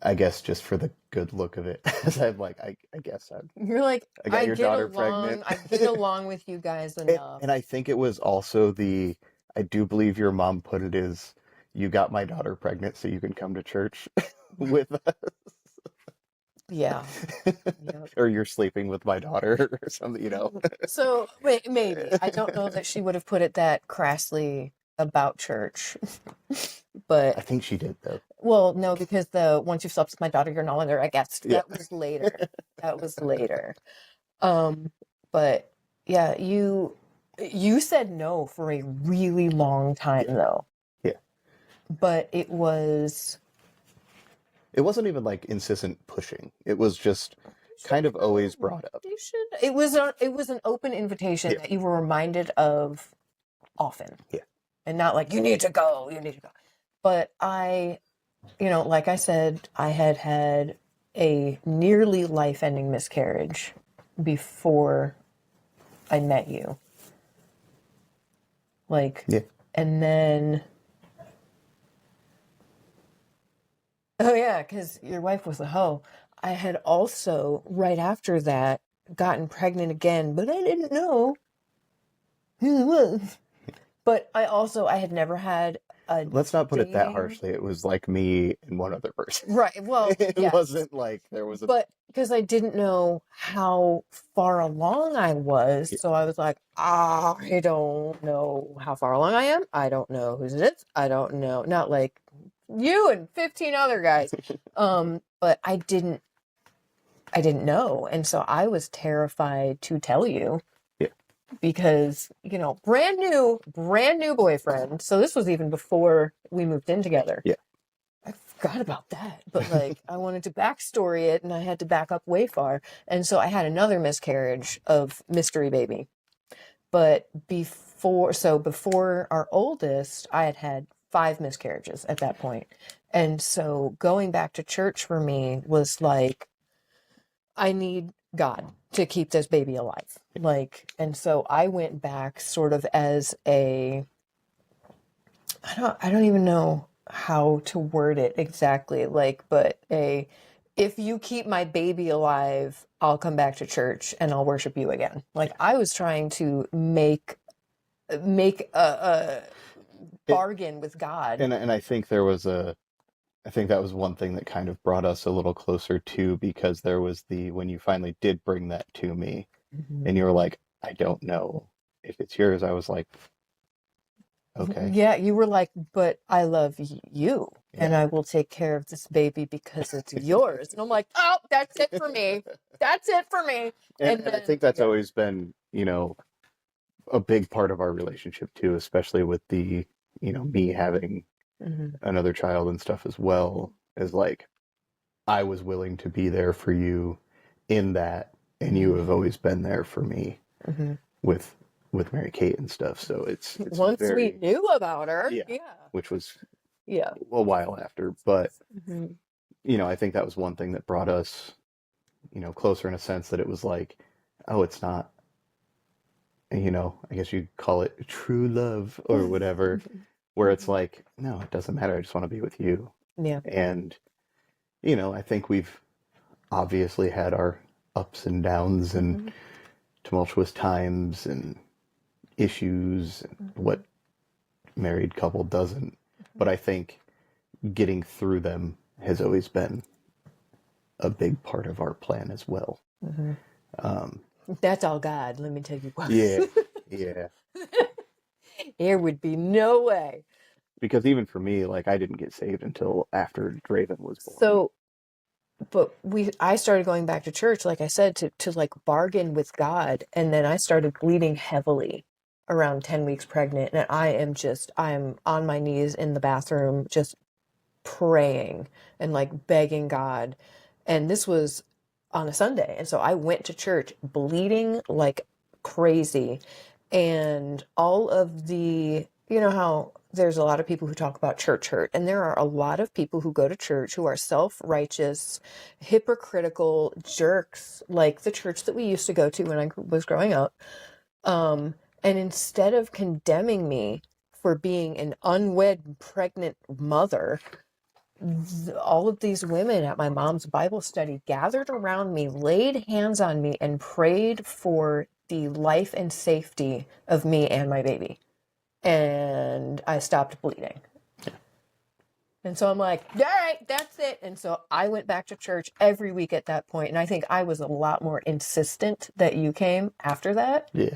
I guess just for the good look of it, I'm like, I guess You're like, I got your daughter pregnant. I get along with you guys enough. And I think it was also I do believe your mom put it as, you got my daughter pregnant so you can come to church with us. Yeah. Yep. Or you're sleeping with my daughter or something, you know. So maybe. I don't know that she would have put it that crassly about church. But I think she did though. well, no, because once you've slept with my daughter, you're no longer a guest. Yeah. That was later. That was later. But yeah, you said no for a really long time though. Yeah. But it wasn't even like insistent pushing. It was just kind of always brought up. You should. It was an open invitation that you were reminded of often. Yeah. And not like, you need to go. But like I said, I had a nearly life-ending miscarriage before I met you. Like, Yeah. and then, oh yeah, because your wife was a hoe. I had also, right after that, gotten pregnant again, but I didn't know who it was. But I had never had a Let's not put it that dating- harshly. It was like me and one other person. Right, well, It yes. wasn't like there was a... But because I didn't know how far along I was, so I was like, I don't know how far along I am. I don't know whose it is. I don't know. Not like you and 15 other guys. But I didn't know. And so I was terrified to tell you. Yeah. Because, brand new boyfriend. So this was even before we moved in together. Yeah. I forgot about that. But I wanted to backstory it and I had to back up way far. And so I had another miscarriage of mystery baby. But before our oldest, I had 5 miscarriages at that point. And so going back to church for me was like, I need God to keep this baby alive. Like, and so I went back sort of as a, I don't even know how to word it exactly, like, but if you keep my baby alive, I'll come back to church and I'll worship you again. Like, I was trying to make a bargain with God. And I think I think that was one thing that kind of brought us a little closer too, because there was when you finally did bring that to me and you were like, I don't know if it's yours. I was like, okay. Yeah, you were like, but I love you and Yeah. I will take care of this baby because it's yours. And I'm like, oh, that's it for me. That's it for me. And I then, think that's yeah. always been, a big part of our relationship too, especially with me having Mhm. another child and stuff as well, is like, I was willing to be there for you in that, and you have always been there for me Mhm. with Mary Kate and stuff. So it's Once we very, knew about her, yeah, yeah. which was Yeah. a while after. But Mhm. I think that was one thing that brought us, closer in a sense that it was like, oh, it's not, I guess you'd call it true love or whatever, where it's like, no, it doesn't matter. I just want to be with you. Yeah. And, I think we've obviously had our ups and downs and tumultuous times and issues, what married couple doesn't. But I think getting through them has always been a big part of our plan as well. That's all God, let me tell you what. Yeah, yeah. There would be no way. Because even for me, like, I didn't get saved until after Draven was born. So, but I started going back to church, like I said, to like bargain with God. And then I started bleeding heavily around 10 weeks pregnant. And I'm on my knees in the bathroom, just praying and like begging God. And this was on a Sunday. And so I went to church bleeding like crazy. And all of you know how there's a lot of people who talk about church hurt, and there are a lot of people who go to church who are self-righteous, hypocritical jerks, like the church that we used to go to when I was growing up. And instead of condemning me for being an unwed pregnant mother, all of these women at my mom's Bible study gathered around me, laid hands on me, and prayed for the life and safety of me and my baby. And I stopped bleeding. And so I'm like, all right, that's it. And so I went back to church every week at that point. And I think I was a lot more insistent that you came after that. Yeah.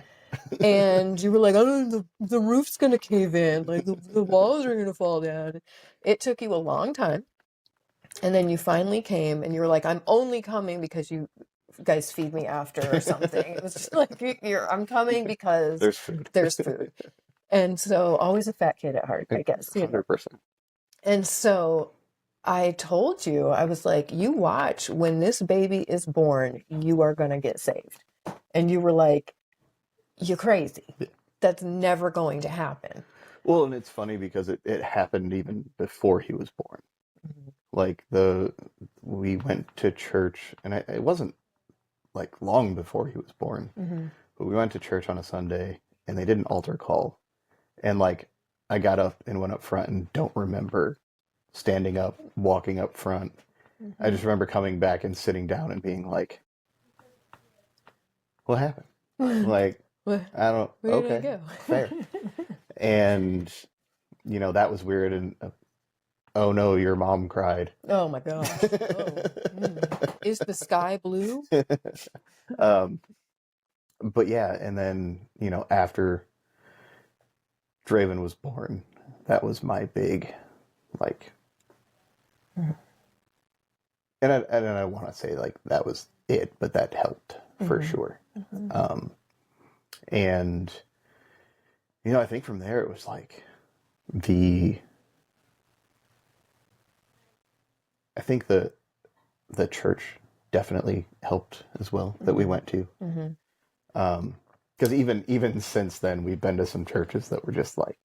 And you were like, oh, the roof's going to cave in. Like the walls are going to fall down. It took you a long time. And then you finally came and you were like, I'm only coming because you guys feed me after or something. It was just like, I'm coming because There's food. there's food. And so always a fat kid at heart, I guess. 100%. And so I told you, I was like, you watch, when this baby is born, you are going to get saved. And you were like, you're crazy. That's never going to happen. Well, and it's funny because it happened even before he was born. Like we went to church, and it wasn't like long before he was born, but we went to church on a Sunday, and they did an altar call, and like I got up and went up front and don't remember standing up, walking up front. I just remember coming back and sitting down and being like, "What happened?" Like, I don't. Where did I Okay, go? fair. And that was weird, and oh no, your mom cried. Oh my gosh. Oh. Is the sky blue? But yeah, and then, after Draven was born, that was my big, like, and I want to say, like, that was it, but that helped for sure. And, I think from there it was like I think the church definitely helped as well that we went to. Because even since then, we've been to some churches that were just like,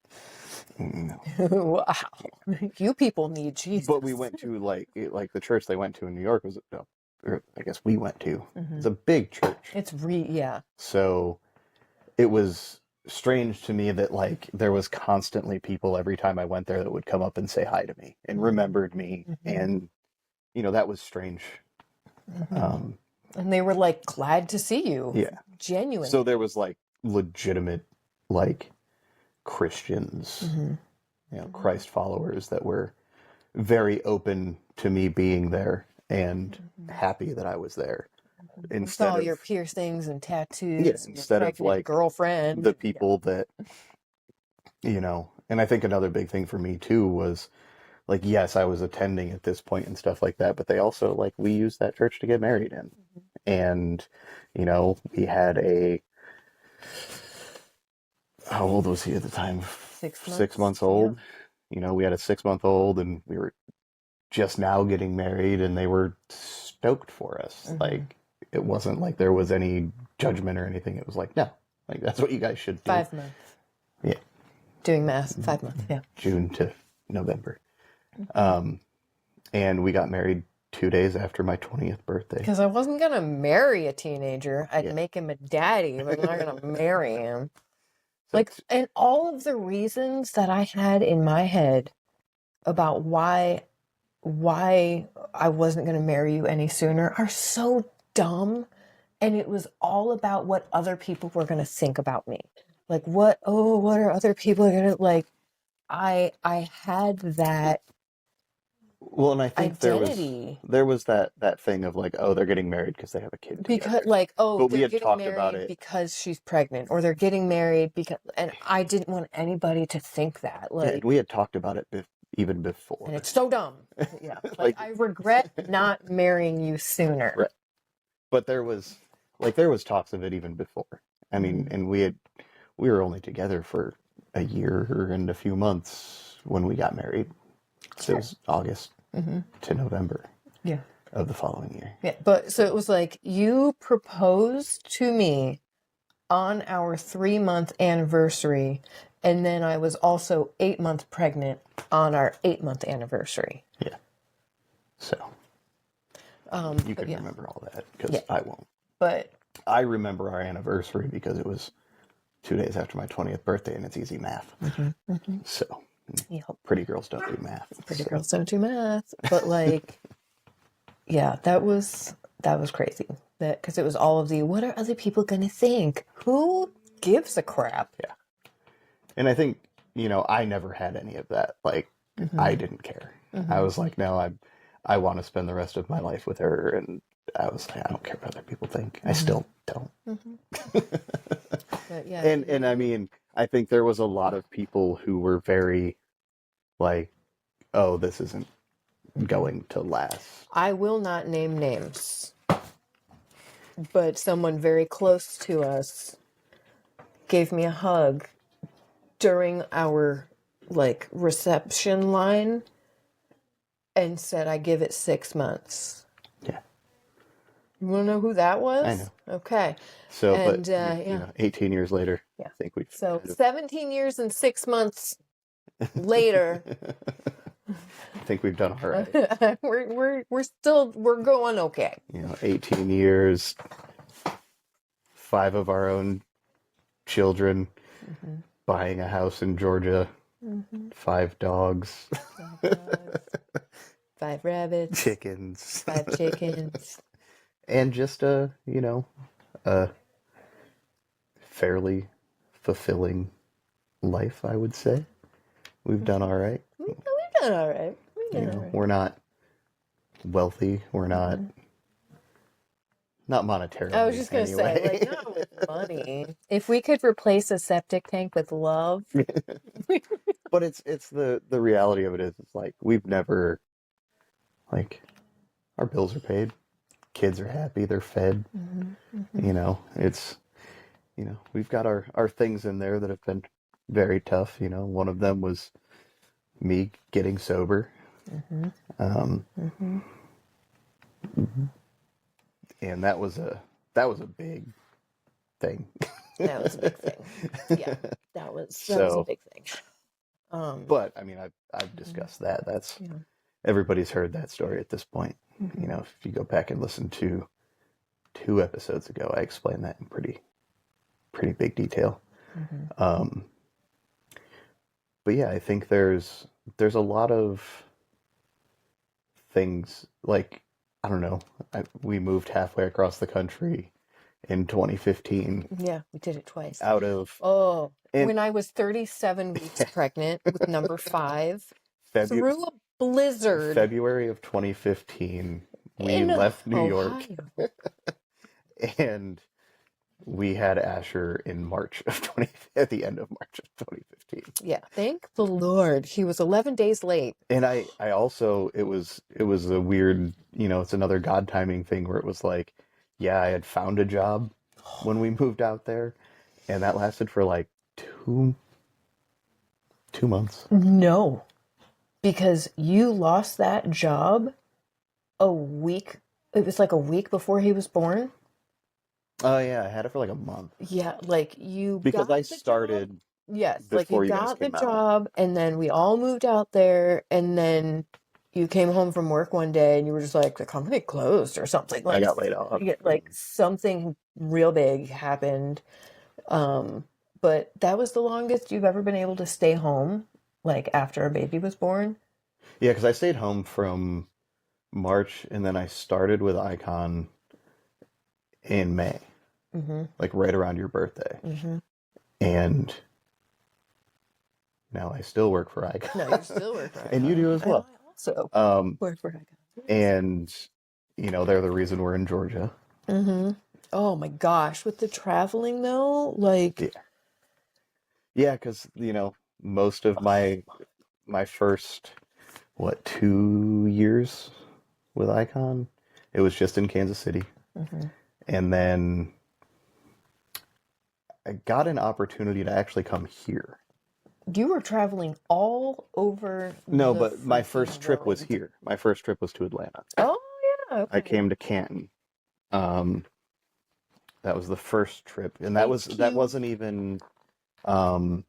No. Wow. You people need Jesus. But we went to like the church they went to in New York was, or I guess we went to. It's a big church. It's yeah. So it was strange to me that like there was constantly people every time I went there that would come up and say hi to me and remembered me, and that was strange. And they were like glad to see you. Yeah. Genuine. So there was like legitimate like Christians, Christ followers that were very open to me being there and happy that I was there. With Instead all of your piercings and tattoos, yeah, and instead your of like girlfriend, the people that and I think another big thing for me too was like, yes, I was attending at this point and stuff like that, but they also like we used that church to get married in. And we had how old was he at the time? 6 months. 6 months old. We had a 6 month old, and we were just now getting married, and they were stoked for us. Like, it wasn't like there was any judgment or anything. It was like, no, like that's what you guys should do. 5 months. Yeah. Doing math, 5 months. Yeah. June to November. And we got married 2 days after my 20th birthday. Because I wasn't going to marry a teenager. I'd make him a daddy, but I'm not going to marry him. Like, and all of the reasons that I had in my head about why I wasn't going to marry you any sooner are so dumb. And it was all about what other people were going to think about me. Like, what are other people going to, like, I had that. Well, and I think identity. there was that thing of like, oh, they're getting married because they have a kid together. Because like, oh, but we they're had getting talked married about it because she's pregnant, or they're getting married because, and I didn't want anybody to think that. Yeah, Like, we had talked about it even before. and it's so dumb. Yeah, Like- I regret not marrying you sooner. Right. But there was talks of it even before. I mean, and we were only together for a year and a few months when we got married. So it was August to November Yeah. of the following year. Yeah, but so it was like you proposed to me on our 3-month anniversary, and then I was also 8 months pregnant on our 8-month anniversary. Yeah. So you can remember all that because I won't. But I remember our anniversary because it was 2 days after my 20th birthday, and it's easy math. So pretty girls don't do math. Pretty girls don't do math. But like, yeah, that was crazy. That because it was all of the what are other people going to think? Who gives a crap? Yeah. And I think I never had any of that. Like I didn't care. I was like, no, I want to spend the rest of my life with her, and I was like, I don't care what other people think. I still don't. But yeah, And I mean, I think there was a lot of people who were very like, oh, this isn't going to last. I will not name names, but someone very close to us gave me a hug during our like reception line and said, I give it 6 months. Yeah. You want to know who that was? I know. Okay. So, And, but yeah. 18 years later, Yeah. I think we've So 17 years and 6 months later, I think we've done all right. we're going okay. 18 years, 5 of our own children, buying a house in Georgia, 5 dogs, 5 rabbits, chickens, 5 chickens, and just a fairly fulfilling life, I would say. We've done all right. We've done all right. We're not wealthy. We're not monetarily. I was just gonna say, like, not with money. If we could replace a septic tank with love, But it's the reality of it is it's like we've never, like, our bills are paid, kids are happy, they're fed. It's we've got our things in there that have been very tough. One of them was me getting sober. And that was a big thing. that was a big thing. Yeah, that was a big thing. But I mean, I've discussed that. That's Yeah. everybody's heard that story at this point. Mm-hmm. You know, if you go back and listen to 2 episodes ago, I explained that in pretty big detail. Mm-hmm. But yeah, I think there's a lot of things like I don't know. We moved halfway across the country in 2015 Yeah, we did it twice. out of Oh, in when I was 37 weeks pregnant with number 5 Febu- through a blizzard February of 2015. We in left New York Ohio. and we had Asher in March of 20 at the end of March of 2015. Yeah, thank the Lord. He was 11 days late. And I also it was a weird, it's another God timing thing where it was like, yeah, I had found a job when we moved out there, and that lasted for like two months. No, because you lost that job a week. It was like a week before he was born. Oh yeah, I had it for like a month Yeah, like you because got I the job. started Yes, like you before you guys got the came out. job, and then we all moved out there, and then you came home from work one day, and you were just like, the company closed or something. I Like, got laid off. yeah, like something real big happened. Um, but that was the longest you've ever been able to stay home, like after a baby was born. Yeah, because I stayed home from March, and then I started with Icon in May, Mm-hmm. like right around your birthday. Mm-hmm. And now I still work for Icon. No, you still work for And you Icon. do as And well. I also Um, work for Icon. Yes. and they're the reason we're in Georgia. Mm-hmm. Oh my gosh, with the traveling though, like, Yeah, yeah, because most of my first 2 years with Icon, it was just in Kansas City, mm-hmm. and then I got an opportunity to actually come here. You were traveling all over No, the but my freaking first trip was world. here. My first trip was to Atlanta. Oh yeah, I okay. came to Canton. Um, that was the first trip, and that HQ. wasn't even. Um,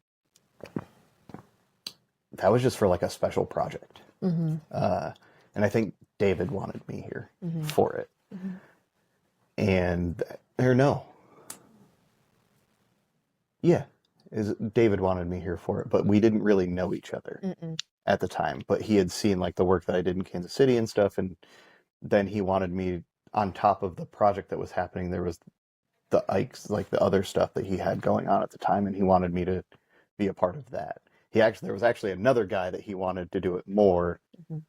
that was just for like a special project. Mm-hmm. And I think David wanted me here Mm-hmm. for it. Mm-hmm. And or no, yeah, is David wanted me here for it, but we didn't really know each other Mm-mm. at the time. But he had seen like the work that I did in Kansas City and stuff, and then he wanted me on top of the project that was happening. There was the Ike's, like the other stuff that he had going on at the time, and he wanted me to be a part of that. There was actually another guy that he wanted to do it more, Mm-hmm.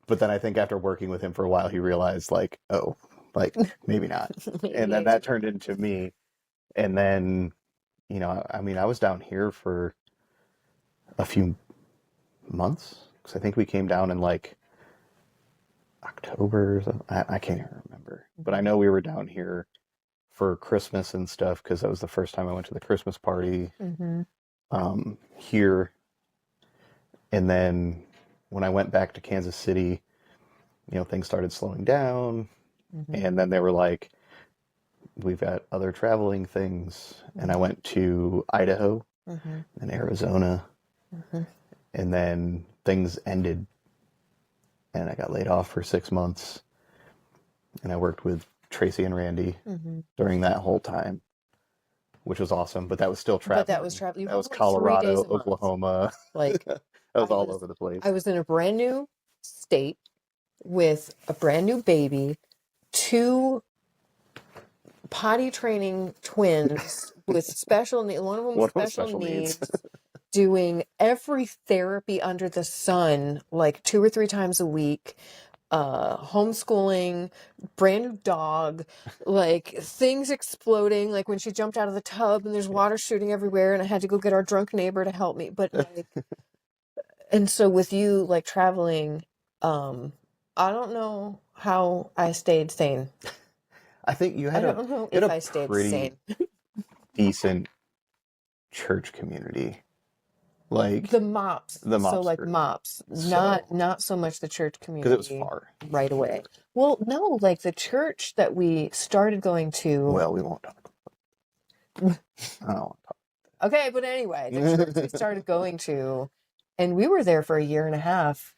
but then I think after working with him for a while, he realized like, oh, like maybe not, and Maybe then I that did. turned into me, and then I mean, I was down here for a few months because I think we came down in like October. Or something. I can't even remember, but I know we were down here for Christmas and stuff because that was the first time I went to the Christmas party Mm-hmm. here. And then when I went back to Kansas City, things started slowing down. Mm-hmm. And then they were like, we've got other traveling things. And I went to Idaho Mm-hmm. and Arizona. Mm-hmm. And then things ended and I got laid off for 6 months. And I worked with Tracy and Randy Mm-hmm. during that whole time, which was awesome. But that was still But that traveling. was travel. You That was went like 3 days Colorado, a month. Oklahoma. Like That was I all was, over the place. I was in a brand new state with a brand new baby, 2 potty training twins with special needs, one of them with One of them special special needs. needs, doing every therapy under the sun, like 2 or 3 times a week, homeschooling, brand new dog, like things exploding, like when she jumped out of the tub and there's water shooting everywhere and I had to go get our drunk neighbor to help me. But like, and so with you like traveling, I don't know how I stayed sane. I think you I had don't know you had if a I stayed pretty sane. decent church community. Like The mops. the So Mops like group. mops, So, not so much the church because it was community far. right away. Well, no, like the church that we started going to. Well, we won't talk about it. I don't want to talk. Okay, but anyway, the church we started going to, and we were there for a year and a half.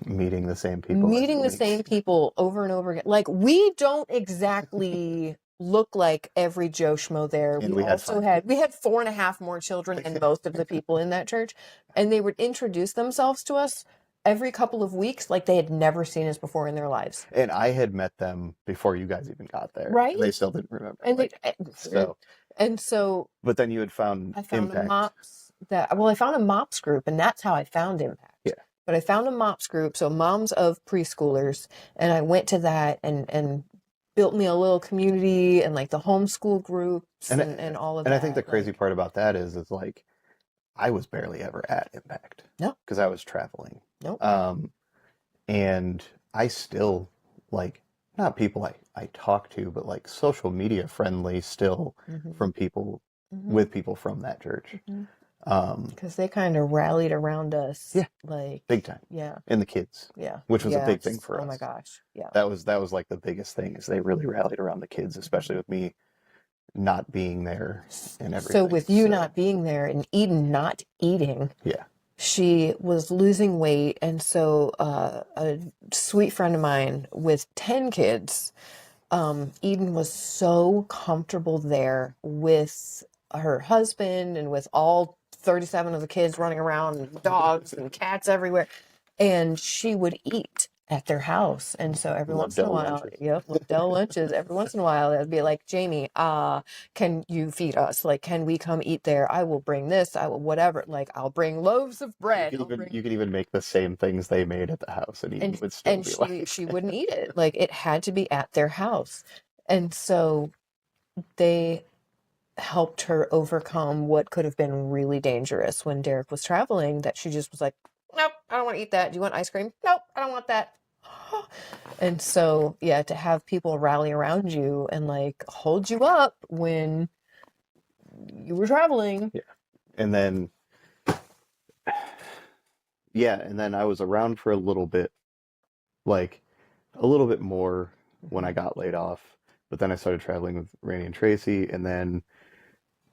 Meeting the same people. Meeting the same people over and over again. Like, we don't exactly look like every Joe Schmo there. And We we had also five we had 4.5 more children than most of the people in that church. And they would introduce themselves to us every couple of weeks like they had never seen us before in their lives. And I had met them before you guys even got there. Right? And they still didn't remember. And so. And so But then you had found I found Impact. a MOPS I found a MOPS group, and that's how I found Impact. Yeah. But I found a MOPS group, so moms of preschoolers, and I went to that and built me a little community and like the homeschool groups and all of that. And I think the crazy part about that is like I was barely ever at Impact. No. Because I was traveling. Nope. And I still like not people I talk to, but like social media friendly still from people with people from that church. Because they kind of rallied around us. Yeah. Like big time. Yeah. And the kids. Yeah. Which was a big thing for us. Oh my gosh. Yeah. That was like the biggest thing is they really rallied around the kids, especially with me not being there and everything. So with you not being there and Eden not eating. Yeah. She was losing weight, and so a sweet friend of mine with 10 kids, Eden was so comfortable there with her husband and with all 37 of the kids running around, and dogs and cats everywhere, and she would eat at their house. And so every once in a while, Dell lunches, every once in a while, it'd be like, Jamie, can you feed us? Like, can we come eat there? I will bring this, I will whatever. Like, I'll bring loaves of bread. You could even make the same things they made at the house and Eden would still be like... she wouldn't eat it. Like, it had to be at their house. And so they helped her overcome what could have been really dangerous when Derek was traveling, that she just was like, nope, I don't want to eat that. Do you want ice cream? Nope, I don't want that. And so, yeah, to have people rally around you and like hold you up when you were traveling. Yeah. And then I was around for a little bit, like a little bit more when I got laid off. But then I started traveling with Randy and Tracy, and then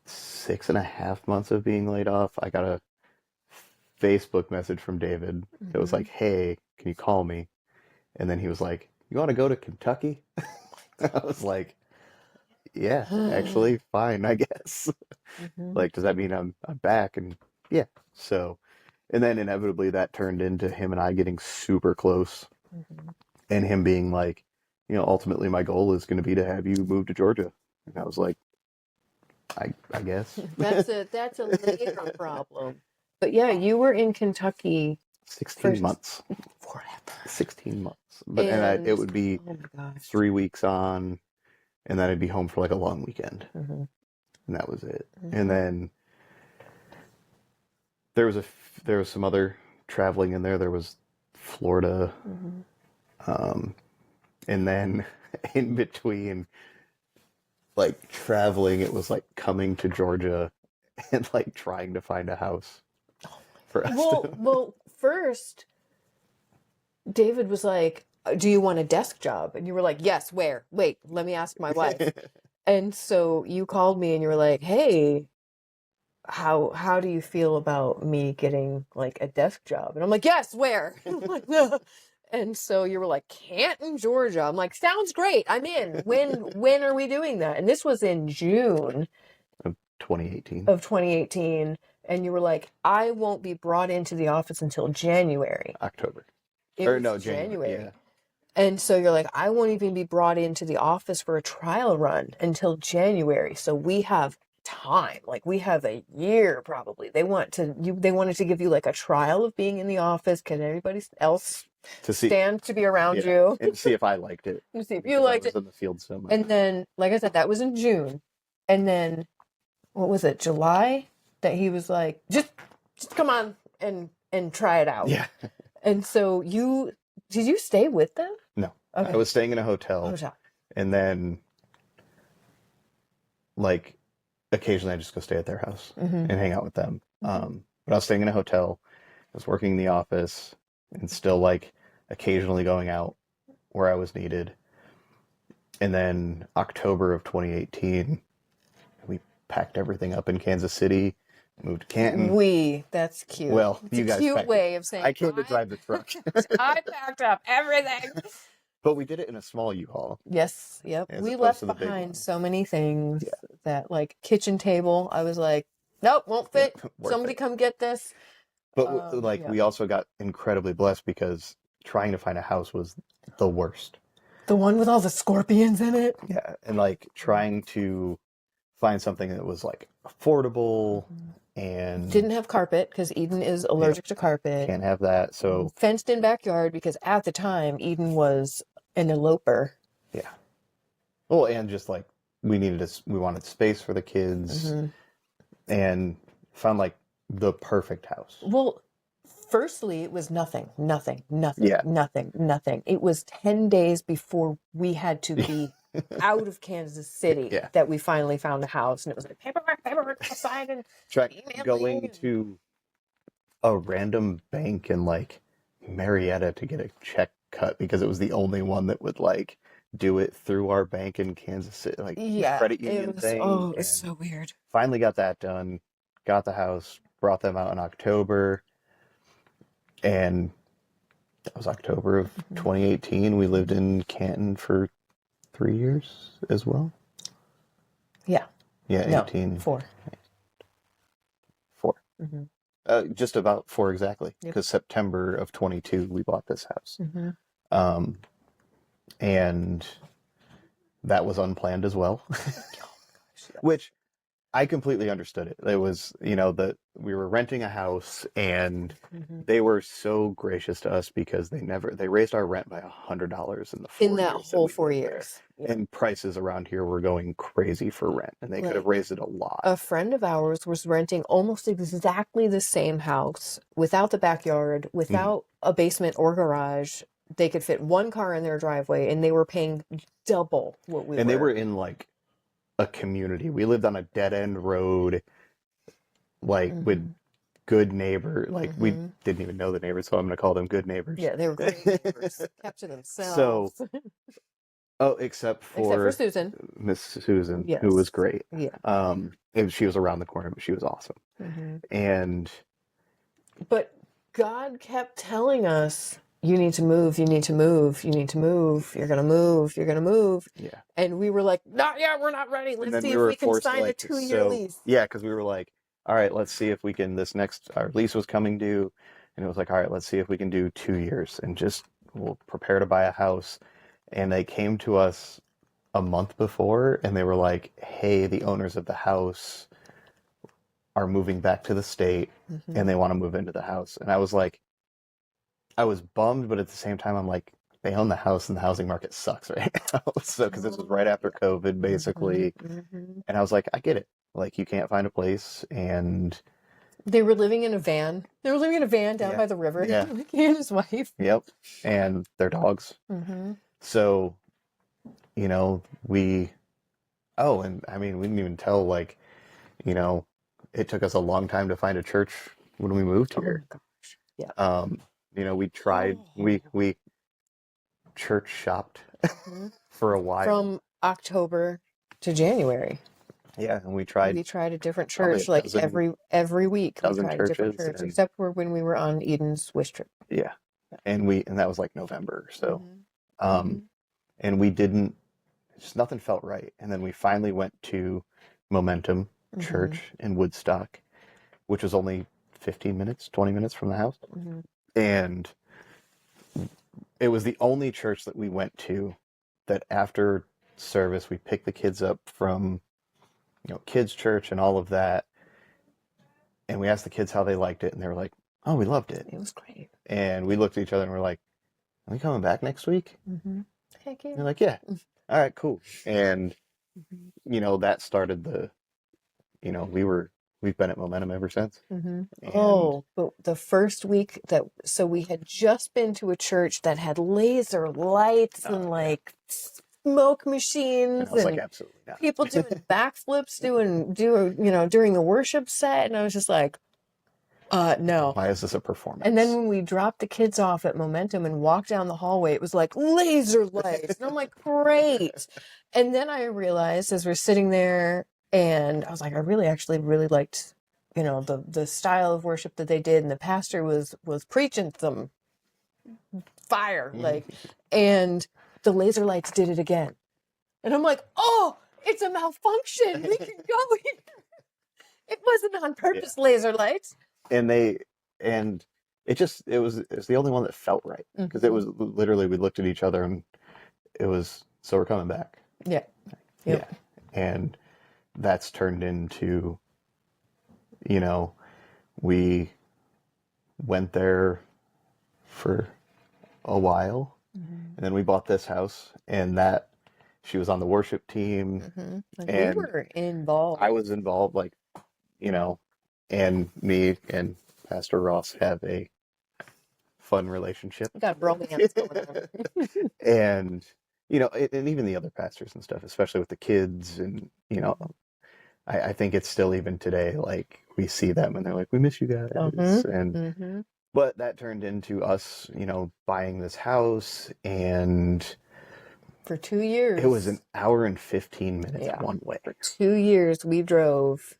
6.5 months of being laid off, I got a Facebook message from David that was like, hey, can you call me? And then he was like, you want to go to Kentucky? I was like, yeah, actually, fine, I guess. Like, does that mean I'm back? And yeah, so, and then inevitably that turned into him and I getting super close, and him being like, you know, ultimately my goal is going to be to have you move to Georgia. And I was like, I guess. That's a later problem. But yeah, you were in Kentucky 16 months. Forever. 16 months. But it would be 3 weeks on, and then I'd be home for like a long weekend. And that was it. And then there was some other traveling in there. There was Florida. And then in between like traveling, it was like coming to Georgia and like trying to find a house for us. Well, first David was like, do you want a desk job? And you were like, yes, where? Wait, let me ask my wife. And so you called me and you were like, hey, how do you feel about me getting like a desk job? And I'm like, yes, where? And so you were like, Canton, Georgia. I'm like, sounds great. I'm in. When are we doing that? And this was in June of 2018. And you were like, I won't be brought into the office until January. October. January. Yeah. And so you're like, I won't even be brought into the office for a trial run until January. So we have time. Like, we have a year probably. They wanted to give you like a trial of being in the office. Can everybody else stand to be around you and see if I liked it? And see if you liked it. In the field so much. And then, like I said, that was in June. And then, what was it, July? That he was like, just come on and try it out. Yeah. And so did you stay with them? No. Okay. I was staying in a hotel. And then, like, occasionally I just go stay at their house and hang out with them. But I was staying in a hotel. I was working in the office and still, like, occasionally going out where I was needed. And then October of 2018, we packed everything up in Kansas City, moved to Canton. That's cute. Well, It's you a guys cute packed. way of saying I came to drive the truck. I packed up everything. But we did it in a small U-Haul. Yes, yep. As We opposed left to the big behind one. so many things Yeah. that, like, kitchen table, I was like, nope, won't fit. Worth Somebody it. come get this. But like Yeah. we also got incredibly blessed because trying to find a house was the worst. The one with all the scorpions in it. Yeah, and like trying to find something that was like affordable and Didn't have carpet because Eden is allergic to carpet. can't have that. So Fenced in backyard because at the time Eden was an eloper. yeah. Well, and just like we wanted space for the kids and found like the perfect house. Well, firstly, it was nothing. Yeah. It was 10 days before we had to be out of Kansas City that we finally found a house. And it was like paperwork, outside, and going to a random bank in like Marietta to get a check cut because it was the only one that would like do it through our bank in Kansas City, like credit union thing. Oh, it was so weird. Finally got that done, got the house, brought them out in October, and that was October of 2018. We lived in Canton for 3 years as well. Yeah. Yeah, 18. 4. 4. Just about 4 exactly, because September of 22 we bought this house. And that was unplanned as well. Which I completely understood it. It was, that we were renting a house and they were so gracious to us because they raised our rent by $100 in that whole 4 years. Yeah. And prices around here were going crazy for rent and they could have raised it a lot. A friend of ours was renting almost exactly the same house without the backyard, without a basement or garage. They could fit one car in their driveway and they were paying double what we were. And they were in like a community. We lived on a dead end road, like with good neighbor. Like we didn't even know the neighbors, so I'm going to call them good neighbors. Yeah, they were great neighbors, kept to themselves. So, except for Susan, Miss Susan, who was great. Yeah. And she was around the corner, but she was awesome. But God kept telling us, you need to move, you need to move, you need to move, you're going to move, you're going to move. Yeah. And we were like, not yet, we're not ready. Let's see if we can sign a 2-year lease. Yeah, because we were like, all right, let's see if we can, our lease was coming due. And it was like, all right, let's see if we can do 2 years and we'll prepare to buy a house. And they came to us a month before and they were like, hey, the owners of the house are moving back to the state and they want to move into the house. And I was like, I was bummed, but at the same time, I'm like, they own the house and the housing market sucks right now. So, because this was right after COVID, basically. And I was like, I get it. Like, you can't find a place. And they were living in a van. They were living in a van down by the river. Yeah. He and his wife. Yep. And their dogs. So, we didn't even tell, like, it took us a long time to find a church when we moved here. Oh, gosh. Yeah. We tried, we church shopped for a while. From October to January. Yeah, and we tried a different church every week. We tried a different church, except for when we were on Eden's wish trip. Yeah. And that was like November. So, and we didn't, just nothing felt right. And then we finally went to Momentum Church in Woodstock, which was only 15 minutes, 20 minutes from the house. And it was the only church that we went to that after service, we picked the kids up from, kids' church and all of that. And we asked the kids how they liked it. And they were like, oh, we loved it. It was great. And we looked at each other and we're like, are we coming back next week? Heck yeah. And they're like, yeah. All right, cool. And, that started we've been at Momentum ever since. But the first week so we had just been to a church that had laser lights and like smoke machines and I was and like, absolutely not. People doing backflips during the worship set. And I was just like, no. Why is this a performance? And then when we dropped the kids off at Momentum and walked down the hallway, it was like laser lights. And I'm like, great. And then I realized as we're sitting there And I was like, I really actually really liked, the style of worship that they did, and the pastor was preaching some fire, like, and the laser lights did it again. And I'm like, oh, it's a malfunction. We can go here. It wasn't on purpose, laser lights. And it was the only one that felt right, because it was literally, we looked at each other and it was, so we're coming back. Yeah. Yep. Yeah. And that's turned into, we went there for a while, and then we bought this house, and that she was on the worship team, Like, and we were involved. I was involved, like, and me and Pastor Ross have a fun relationship. We got bromance going on. And, and even the other pastors and stuff, especially with the kids, and, I think it's still, even today, like, we see them and they're like, we miss you guys. And but that turned into us, buying this house, and for 2 years it was an hour and 15 minutes one way. For 2 years we drove.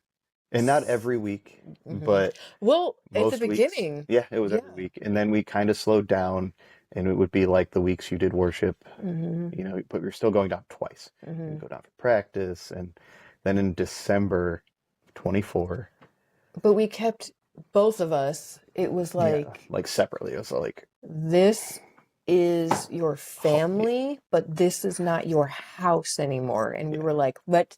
And not every week, but well, at most the beginning. Weeks, yeah, it was every week. And then we kind of slowed down, and it would be like the weeks you did worship, but we were still going down twice. We'd go down for practice, and then in December 24. But we kept, both of us, it was like... like separately. It was like... This is your family, but this is not your house anymore. And we were like, what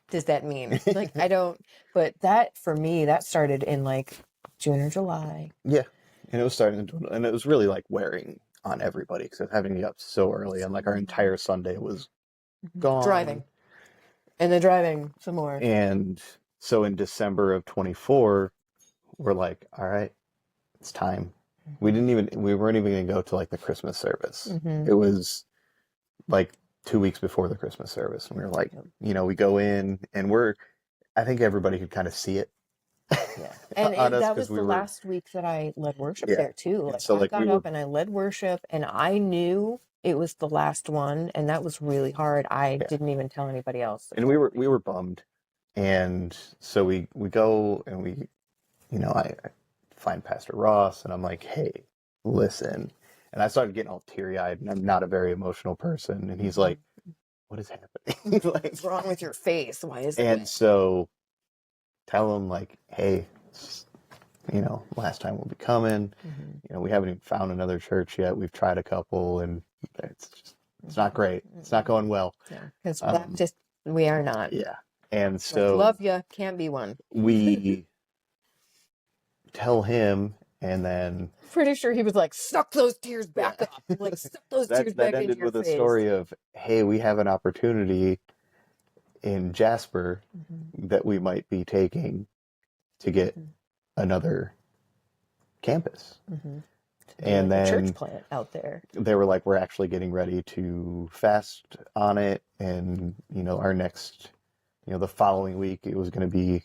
does that mean? Like, I don't... But that, for me, that started in like June or July. Yeah. And it was starting to... And it was really like wearing on everybody, because having to get up so early, and like our entire Sunday was gone. Driving. And then driving some more. And so in December of 24, we're like, all right, it's time. We weren't even going to go to like the Christmas service. It was like 2 weeks before the Christmas service. And we were like, we go in, and I think everybody could kind of see it. Yeah. And that was the last week that I led worship there too. Like, so, I got up and I led worship, and I knew it was the last one, and that was really hard. I didn't even tell anybody else. And we were bummed. And so we go, and we, I find Pastor Ross, and I'm like, hey, listen. And I started getting all teary-eyed, and I'm not a very emotional person. And he's like, what is happening? Like, what's wrong with your face? Why is it? And so tell him, like, hey, last time we'll be coming. We haven't even found another church yet. We've tried a couple, and it's not great. It's not going well. Yeah, because we are not. Yeah. And so, love you, can't be one. We tell him, and then pretty sure he was like, suck those tears back up. Like, suck those tears back into your face. That ended with a story of, hey, we have an opportunity in Jasper that we might be taking to get another campus. And then church plant out there. They were like, we're actually getting ready to fast on it, and our next, the following week, it was going to be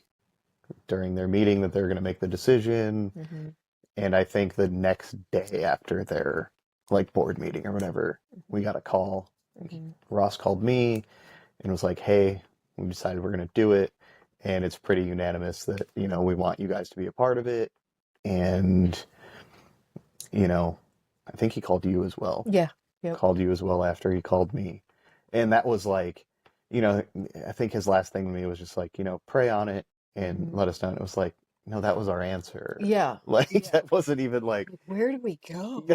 during their meeting that they're going to make the decision. And I think the next day after their like board meeting or whatever, we got a call. Ross called me and was like, hey, we decided we're going to do it, and it's pretty unanimous that we want you guys to be a part of it. And I think he called you as well. Yeah. Called you as well after he called me. And that was like, I think his last thing to me was just like, pray on it and let us know. And it was like, no, that was our answer. Yeah. Like, that wasn't even like, where did we go?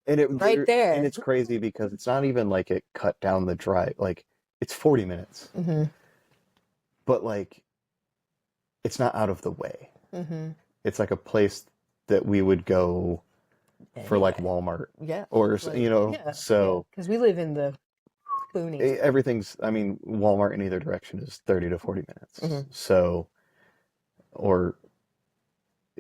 And it right there. And it's crazy because it's not even like it cut down the drive. Like, it's 40 minutes. But like, it's not out of the way. It's like a place that we would go for like Walmart. Yeah. Or, so. Because we live in the boonies. Everything's, Walmart in either direction is 30 to 40 minutes. So, or,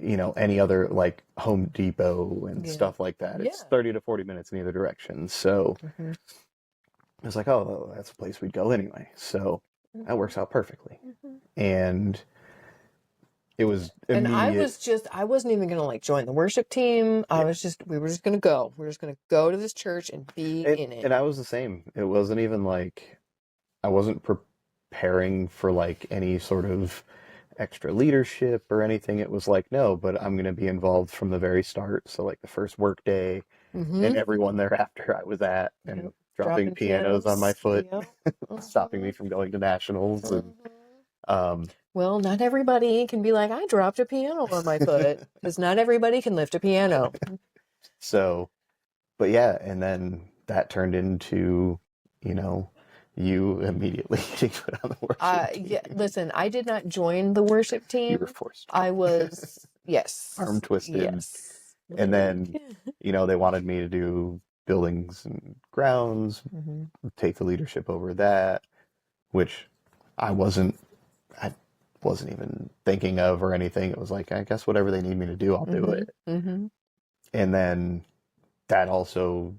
any other like Home Depot and stuff like that. It's 30 to 40 minutes in either direction. So it's like, oh, that's a place we'd go anyway. So that works out perfectly. And it was immediate. And I wasn't even going to like join the worship team. We were just going to go. We were just going to go to this church and be in it. And I was the same. It wasn't even like, I wasn't preparing for like any sort of extra leadership or anything. It was like, no, but I'm going to be involved from the very start. So like the first work day and Mm-hmm. everyone thereafter I was at, and Yep. dropping Dropping pianos on my pianos. foot, Yep. stopping me Mm-hmm. from going to nationals. And Mm-hmm. um, Well, not everybody can be like, I dropped a piano on my foot, because not everybody can lift a piano. so, but yeah, and then that turned into, you know, you immediately getting put on the worship Yeah, team. listen, I did not join the worship You were team. forced, I was, arm yes, twisted. yes. And Like, then, they wanted me to do buildings and grounds, hmm take the leadership over that, which I wasn't I wasn't even thinking of or anything. It was like, I guess whatever they need me to do, I'll do hmm it. hmm And then that also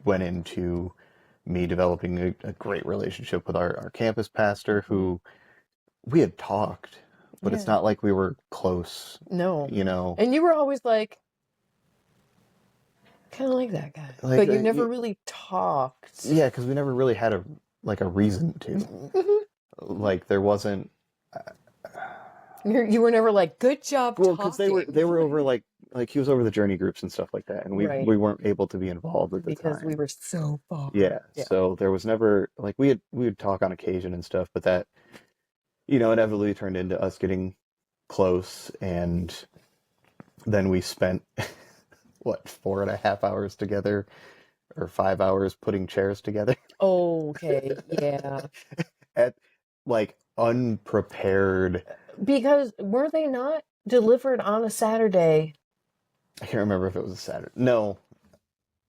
went into me developing a great relationship with our campus pastor, hmm who we had talked, but it's Yeah, not like we were close, no. you know, And you were always like, kind of like that guy, like, but you never really talked. yeah, because we never really had a reason to. Mhm. Like there wasn't. You were never like, good job Well, because they were talking. they were over like he was over the journey groups and stuff like that, and we Right, we weren't able to be involved at the because we time. were so far. Yeah, Yeah. so there was never like we would talk on occasion and stuff, but that inevitably turned into us getting close, and then we spent what 4.5 hours together or 5 hours putting chairs together Okay, yeah. at like unprepared. Because were they not delivered on a Saturday? I can't remember if it was a Saturday. No,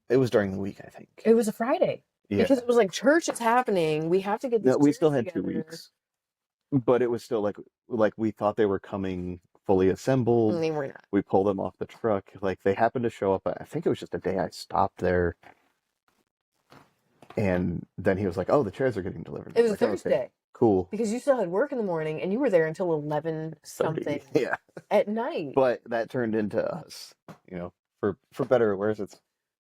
it was during the week, I think. It was a Friday. Yeah. Because it was like, church is happening. We have to get No, these we still chairs had two together. weeks, but it was still like we thought they were coming fully And assembled. they were not. We pulled them off the truck. Like they happened to show up. I think it was just a day I stopped there, and then he was like, "Oh, the chairs are getting delivered." I It was was a like, "Oh, okay, Thursday. cool." Because you still had work in the morning and you were there until 11 30, something yeah. at night. But that turned into us, for better or worse. It's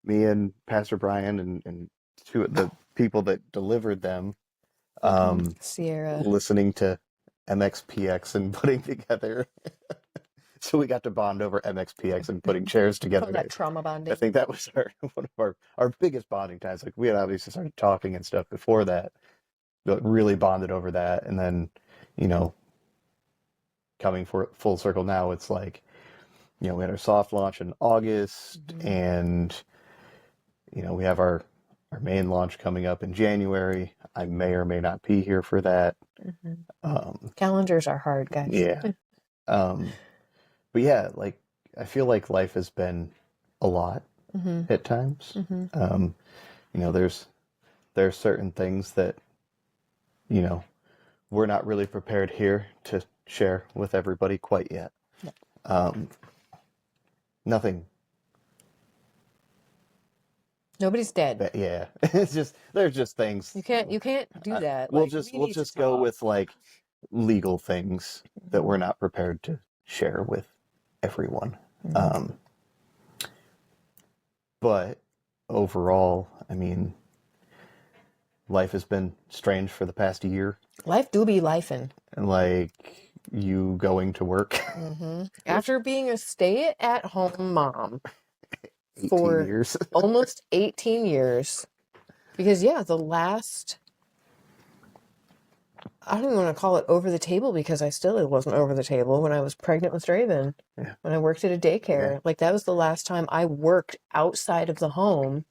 me and Pastor Brian and two of the people that delivered them, Sierra. listening to MXPX and putting together. So we got to bond over MXPX and putting chairs Call together. that trauma I bonding. think that was one of our biggest bonding times. Like we had obviously started talking and stuff before that, but really bonded over that. And then, you know, coming for full circle now, it's like, we had our soft launch in August, Mhm. and we have our main launch coming up in January. I may or may not be here for that. Mhm. Um, Calendars are hard, guys. yeah. Um, but yeah, like I feel like life has been a lot hmm at times. hmm Um, there's certain things that you know we're not really prepared here to share with everybody quite yet. Um, Nothing. Nobody's dead. But yeah, it's just there's just things. You can't do that. We'll Like, just we we'll need to just go talk. with like legal things that hmm we're not prepared to share with everyone. hmm Um, but overall, I mean, life has been strange for the past year. Life do be lifing. And like you going to work, which After being a stay-at-home mom 18 for years. almost 18 years, because yeah, I don't even want to call it over the table, because it wasn't over the table when I was pregnant with Draven, Yeah. when I worked at a daycare. Yeah. Like, that was the last time I worked outside of the home.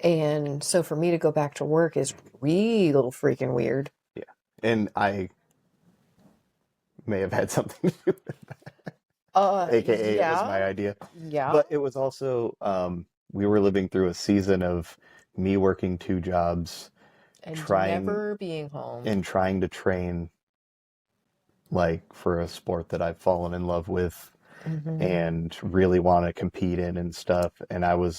And so for me to go back to work is real freaking weird. Yeah. And I may have had something to do with that. AKA it was my Yeah, idea. yeah. But it was also we were living through a season of me working two jobs, And trying never being home. and trying to train like for a sport that I've fallen in love with hmm and really want to compete in and stuff. And I would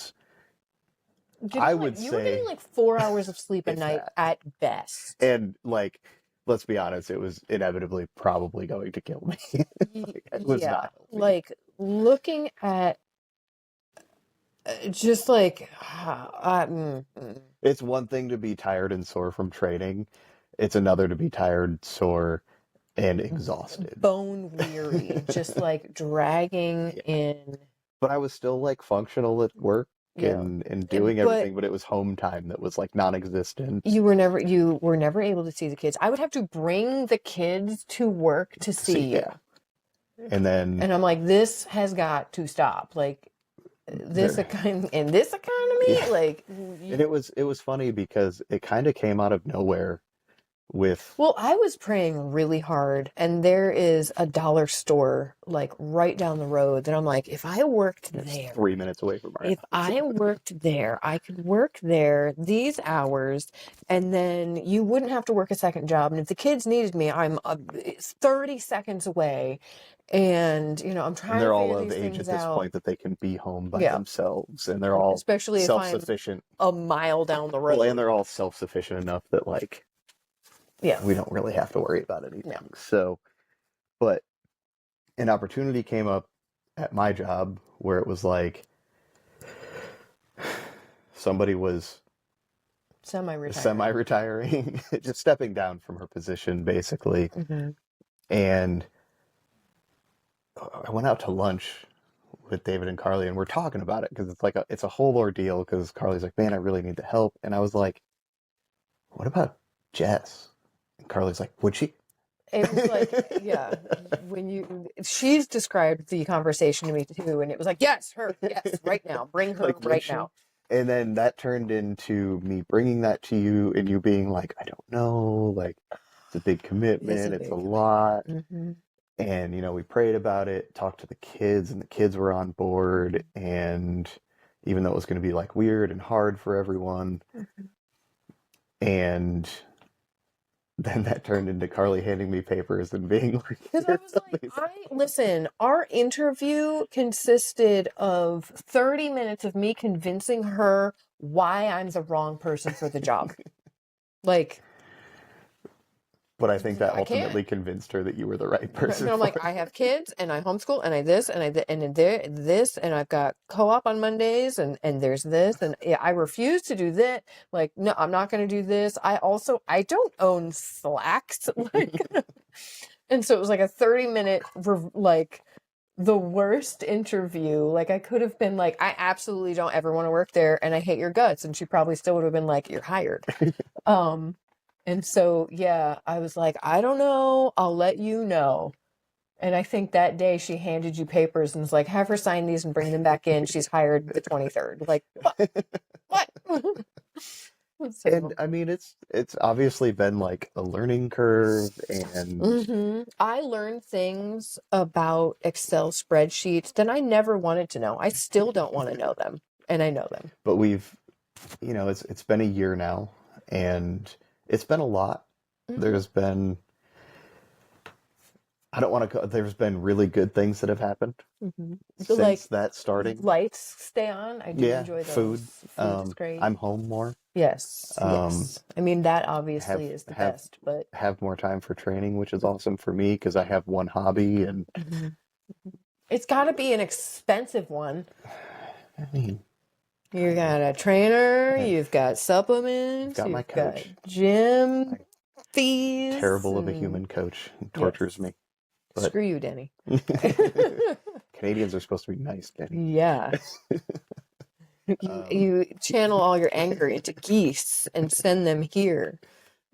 You were getting say like 4 hours of sleep a if night that. at best. And like, let's be honest, it was inevitably probably going to kill me. Like, it was Yeah, not healthy. like looking at just like It's one thing to be tired and sore from training, it's another to be tired, sore, and exhausted. Bone weary, just like dragging Yeah. in. But I was still like functional at work Yeah. and doing But everything, but it was home time that was like non-existent. you were never able to see the kids. I would have to bring the kids to work to see you. Yeah. And then And I'm like, this has got to stop. Like this in this economy, yeah. like And it was funny because it kind of came out of nowhere with well, I was praying really hard, and there is a dollar store like right down the road that I'm like, if I worked there, 3 minutes away from our if house. I worked there, I could work there these hours, and then you wouldn't have to work a second job. And if the kids needed me, I'm 30 seconds away, and I'm And trying they're to all figure of these age things at this out. point that they can be home by Yeah, themselves, and they're all especially if I'm self-sufficient. a mile down the Well, and road. they're all self-sufficient enough that like Yeah, we don't really have to worry about anything. no. So, but an opportunity came up at my job where it was like somebody was semi-retiring, just stepping down from her position basically. Mm-hmm. And I went out to lunch with David and Carly, and we're talking about it because it's a whole ordeal. Because Carly's like, "Man, I really need the help," and I was like, "What about Jess?" And Carly's like, "Would she?" It was like, yeah, she's described the conversation to me too, and it was like, yes, her, yes, right now, bring her Like, would right she? now. And then that turned into me bringing that to you, and you being like, "I don't know, like it's a big commitment, it's a lot." Mm-hmm. And we prayed about it, talked to the kids, and the kids were on board. And even though it was going to be like weird and hard for everyone, and then that turned into Carly handing me papers and being like, Because I was like, listen, our interview consisted of 30 minutes of me convincing her why I'm the wrong person for the job. Like, but I think that I can't. ultimately convinced her that you were the right person. And I'm like, I have kids, and I homeschool, and I this, and this, and I've got co-op on Mondays, and there's this, and yeah, I refuse to do that. Like, no, I'm not going to do this. I don't own Slacks, like, and so it was like a 30-minute, like, the worst interview. Like, I could have been like, I absolutely don't ever want to work there, and I hate your guts, and she probably still would have been like, you're hired. And so, yeah, I was like, I don't know. I'll let you know. And I think that day she handed you papers and was like, have her sign these and bring them back in. She's hired the 23rd. Like, what? So, And I mean, it's obviously been like a learning curve, and I learned things about Excel spreadsheets that I never wanted to know. I still don't want to know them, and I know them. but it's been a year now, and it's been a lot. There's been, I don't want to, there's been really good things that have happened since Like, that starting. lights stay on. I do enjoy those. Food. Food is great. I'm home more. Yes. Yes. I mean, that obviously is the best, but have more time for training, which is awesome for me because I have one hobby, and it's got to be an expensive one. I mean, You got a trainer, you've got supplements, got my you've coach. got gym fees. Terrible of a human coach. He tortures me. But screw you, Denny. Canadians are supposed to be nice, Denny. Yeah. You channel all your anger into geese and send them here.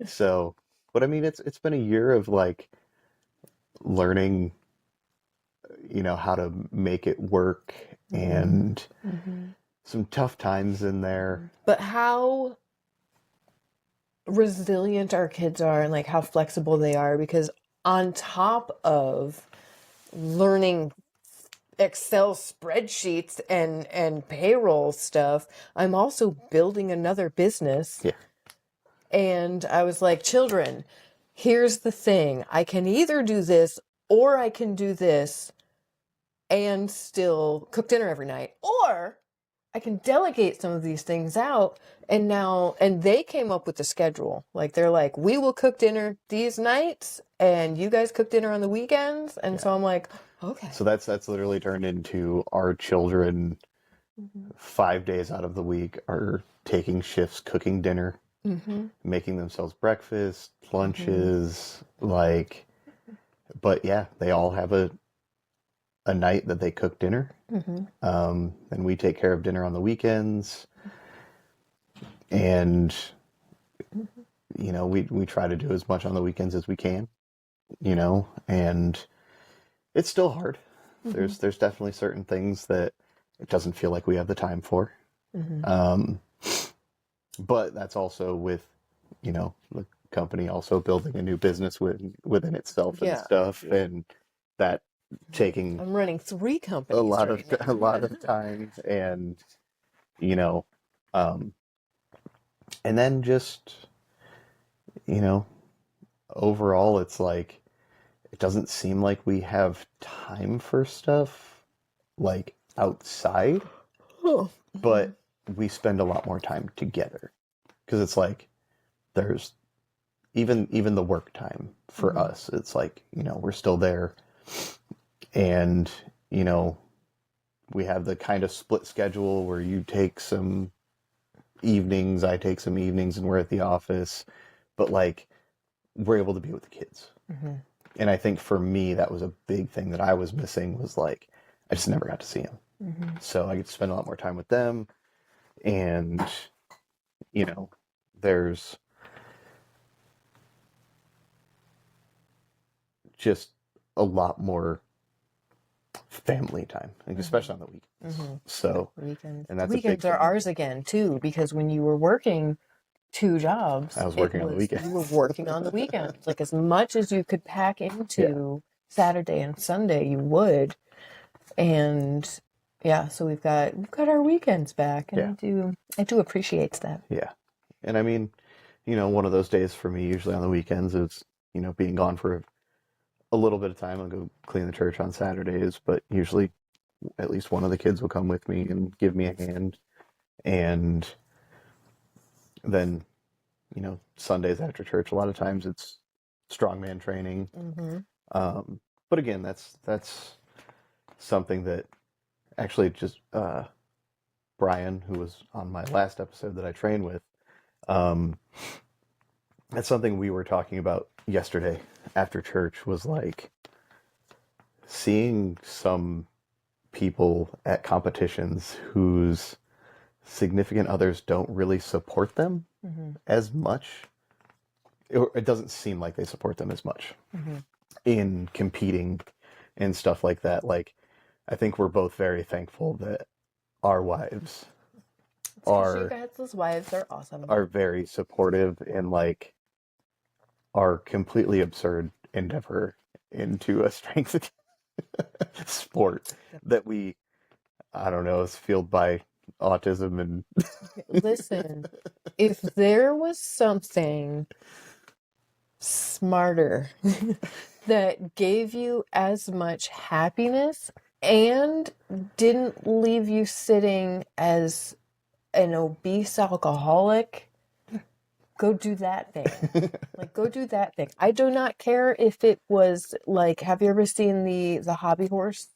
So, but I mean, it's been a year of like learning, how to make it work, and some tough times in there. But how resilient our kids are, and like how flexible they are, because on top of learning Excel spreadsheets and payroll stuff, I'm also building another business. Yeah. And I was like, children, here's the thing. I can either do this or I can do this and still cook dinner every night, or I can delegate some of these things out. And they came up with the schedule. Like, they're like, we will cook dinner these nights and you guys cook dinner on the weekends. And so I'm like, okay. So that's literally turned into our children 5 days out of the week are taking shifts cooking dinner. making themselves breakfast, lunches, like, but yeah, they all have a night that they cook dinner. And we take care of dinner on the weekends. And, we try to do as much on the weekends as we can, and it's still hard. There's definitely certain things that it doesn't feel like we have the time for. But that's also with, the company also building a new business within itself and stuff, and that taking I'm running 3 companies right now. a lot of time, and you know, and then just overall, it's like it doesn't seem like we have time for stuff like outside, but we spend a lot more time together because it's like there's even the work time for us. It's like, we're still there, and we have the kind of split schedule where you take some evenings, I take some evenings, and we're at the office, but like we're able to be with the kids. And I think for me, that was a big thing that I was missing, was like, I just never got to see them. So I get to spend a lot more time with them. And, there's just a lot more family time, like, especially on the weekends. So, Weekends. and that's Weekends a big are thing. ours again too, because when you were working 2 jobs, I was working on the weekends. You were working on the weekends. Like as much as you could pack into Saturday and Sunday, you would. And yeah, so we've got our weekends back, and I do appreciate that. Yeah. And I mean, one of those days for me, usually on the weekends, is, being gone for a little bit of time. I'll go clean the church on Saturdays, but usually at least one of the kids will come with me and give me a hand. And then, Sundays after church, a lot of times it's strongman training. But again, that's something that actually just Brian, who was on my last episode that I trained with, that's something we were talking about yesterday after church, was like seeing some people at competitions whose significant others don't really support them as much. It doesn't seem like they support them as much in competing and stuff like that. Like, I think we're both very thankful that our wives You guys' wives are awesome. are very supportive and like our completely absurd endeavor into a strength sport that I don't know, is fueled by autism. And Listen, if there was something smarter that gave you as much happiness and didn't leave you sitting as an obese alcoholic, go do that thing. Like, go do that thing. I do not care if it was like, have you ever seen the hobby horse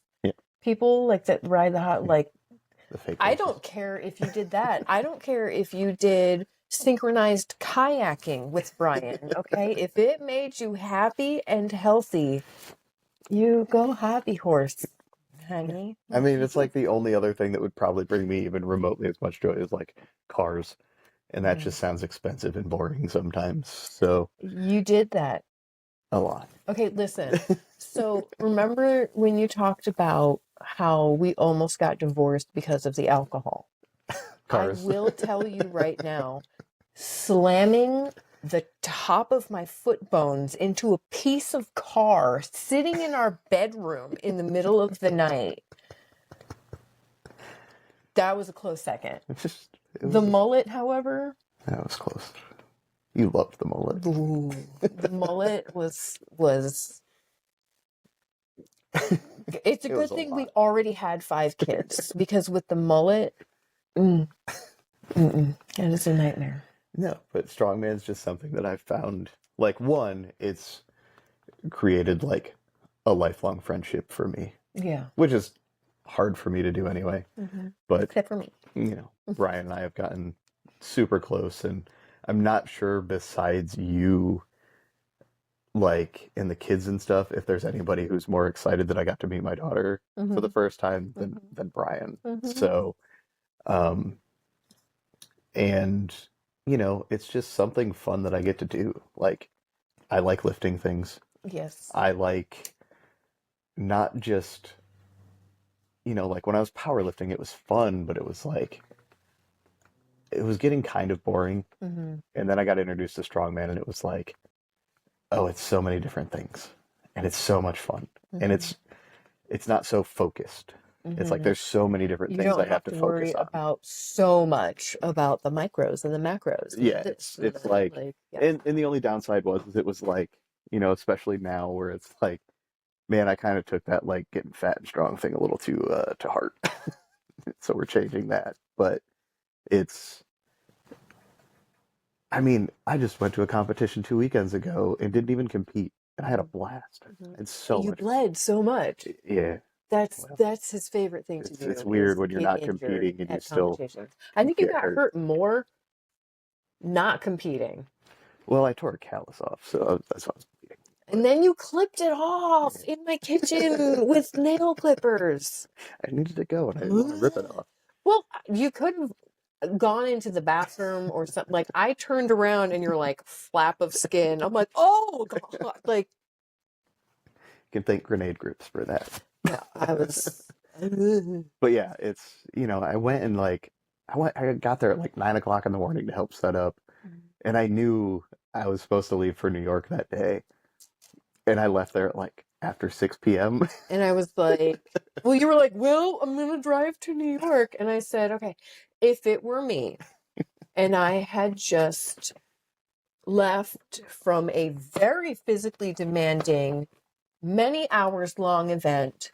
people like that ride like the fake I horses. don't care if you did that. I don't care if you did synchronized kayaking with Brian, okay? If it made you happy and healthy, you go hobby horse, honey. I mean, it's like the only other thing that would probably bring me even remotely as much joy is like cars. And that just sounds expensive and boring sometimes. So You did that. a lot. Okay, listen. So remember when you talked about how we almost got divorced because of the alcohol? Cars. I will tell you right now, slamming the top of my foot bones into a piece of car sitting in our bedroom in the middle of the night. That was a close second. The mullet, however. That was close. You loved the mullet. Ooh, the mullet was it's a good thing we already had 5 kids, because with the mullet, it is a nightmare. No, but strongman's just something that I've found, like, one, it's created like a lifelong friendship for me. Yeah. Which is hard for me to do anyway. But except for me. Brian and I have gotten super close, and I'm not sure besides you, like, and the kids and stuff, if there's anybody who's more excited that I got to meet my daughter for the Mm-hmm. first time Mm-hmm. than Brian. Mm-hmm. So, um, and it's just something fun that I get to do. Like, I like lifting things. Yes. I like not just, like when I was powerlifting, it was fun, but it was like, it was getting kind of boring. Mm-hmm. And then I got introduced to strongman, and it was like, oh, it's so many different things, and it's so much fun, and Mm-hmm. it's not so focused. It's like Mm-hmm. there's so many different You things don't I have have to to worry focus on. about so much about the micros and the macros and Yeah, this and it's that. like, Like, yeah. and the only downside was is it was like, especially now where it's like, man, I kind of took that like getting fat and strong thing a little too to heart. So we're changing that. But it's, I mean, I just went to a competition 2 weekends ago and didn't even compete, and I had a blast. Mm-hmm. It's so You much fun. bled so much. Yeah. That's Well, that's his favorite thing to it's do is weird when you're get not injured competing and you at still competitions. I think you get got hurt. hurt more not competing. Well, I tore a callus off, so that's why I was bleeding. And But then you clipped it off in my kitchen with nail clippers. I needed to go, and I didn't want to rip it off. Well, you could have gone into the bathroom or something. Like I turned around and you're like flap of skin. I'm like, oh God. Like, You can thank grenade groups for that. yeah, I was. But yeah, it's I went and like I got there at like 9 o'clock in the morning to help set up, and I knew I was supposed to leave for New York that day, and I left there at like after 6 p.m. And I was like, well, you were like, well, I'm going to drive to New York. And I said, okay, if it were me and I had just left from a very physically demanding, many hours long event,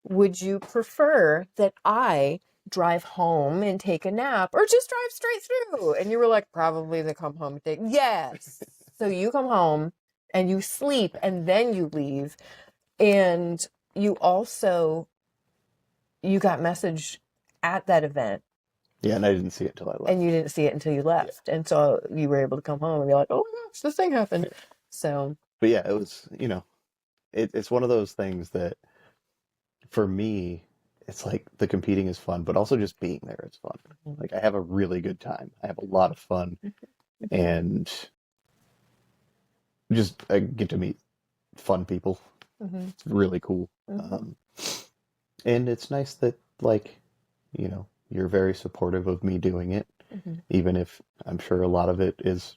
would you prefer that I drive home and take a nap or just drive straight through? And you were like, probably to come home and take, yes. So you come home and you sleep and then you leave. And you also, you got messaged at that event Yeah, and I didn't see it till I left. and you didn't see it until you left. Yeah. And so you were able to come home and be like, oh my gosh, this thing happened. Yeah. So. But yeah, it was, it's one of those things that for me, it's like the competing is fun, but also just being there is fun. Mm-hmm. Like I have a really good time. I have a lot of fun, and just I get to meet fun people. Mm-hmm. It's really cool. Mm-hmm. And it's nice that like, you're very supportive of me doing it, even if I'm sure a lot of it is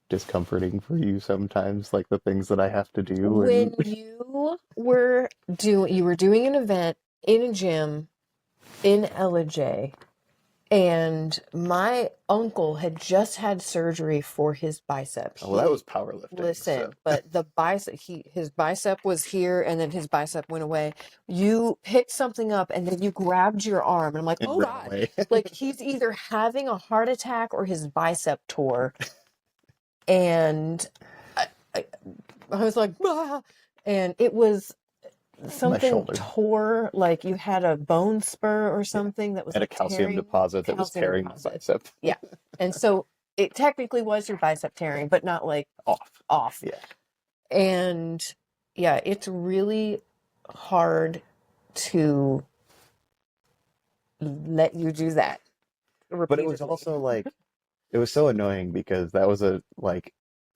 discomforting for you sometimes, like the things that I have to do. When you were doing an event in a gym in LJ, and my uncle had just had surgery for his bicep. Well, that was powerlifting. Listen, so. but the bicep, his bicep was here, and then his bicep went away. You picked something up, and then you grabbed your arm, and I'm like, oh God, like he's either having a heart attack or his bicep tore. And I was like, ah! And it was something tore, like you had a bone spur or something that was had like a calcium deposit that was tearing my bicep. Yeah. And so it technically was your bicep tearing, but not like off. Yeah. And yeah, it's really hard to let you do that repeatedly. But it was also like, it was so annoying because that was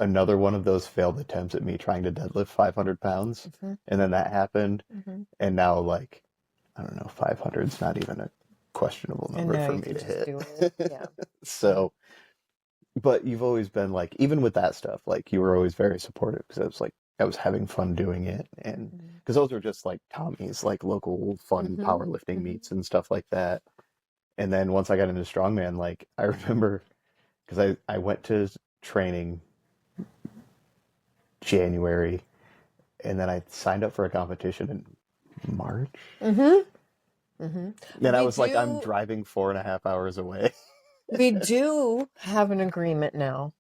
another one of those failed attempts at me trying to deadlift 500 pounds. And then that happened. And now, like, I don't know, 500 is not even a questionable number for me to hit. Yeah. So, but you've always been like, even with that stuff, like, you were always very supportive because I was having fun doing it. And because those were just like Tommy's, like, local fun powerlifting meets and stuff like that. And then once I got into strongman, like, I remember because I went to training January, and then I signed up for a competition in March. Then I was like, I'm driving 4.5 hours away. We do have an agreement now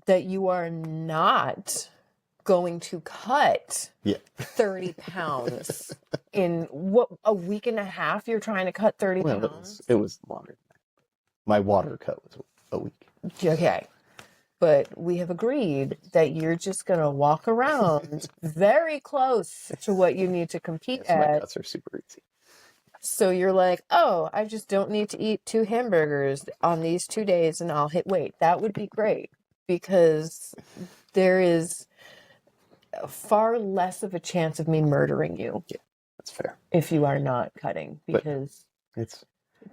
that you are not going to cut 30 pounds in what, a week and a half. You're trying to cut 30 pounds. It was longer than that. My water cut was a week. Okay. but we have agreed that you're just going to walk around very close to what you need to compete Yes, my at. cuts are super easy. So you're like, oh, I just don't need to eat 2 hamburgers on these 2 days and I'll hit weight. That would be great, because there is far less of a chance of me murdering you. Yeah, that's fair. If you are not cutting, because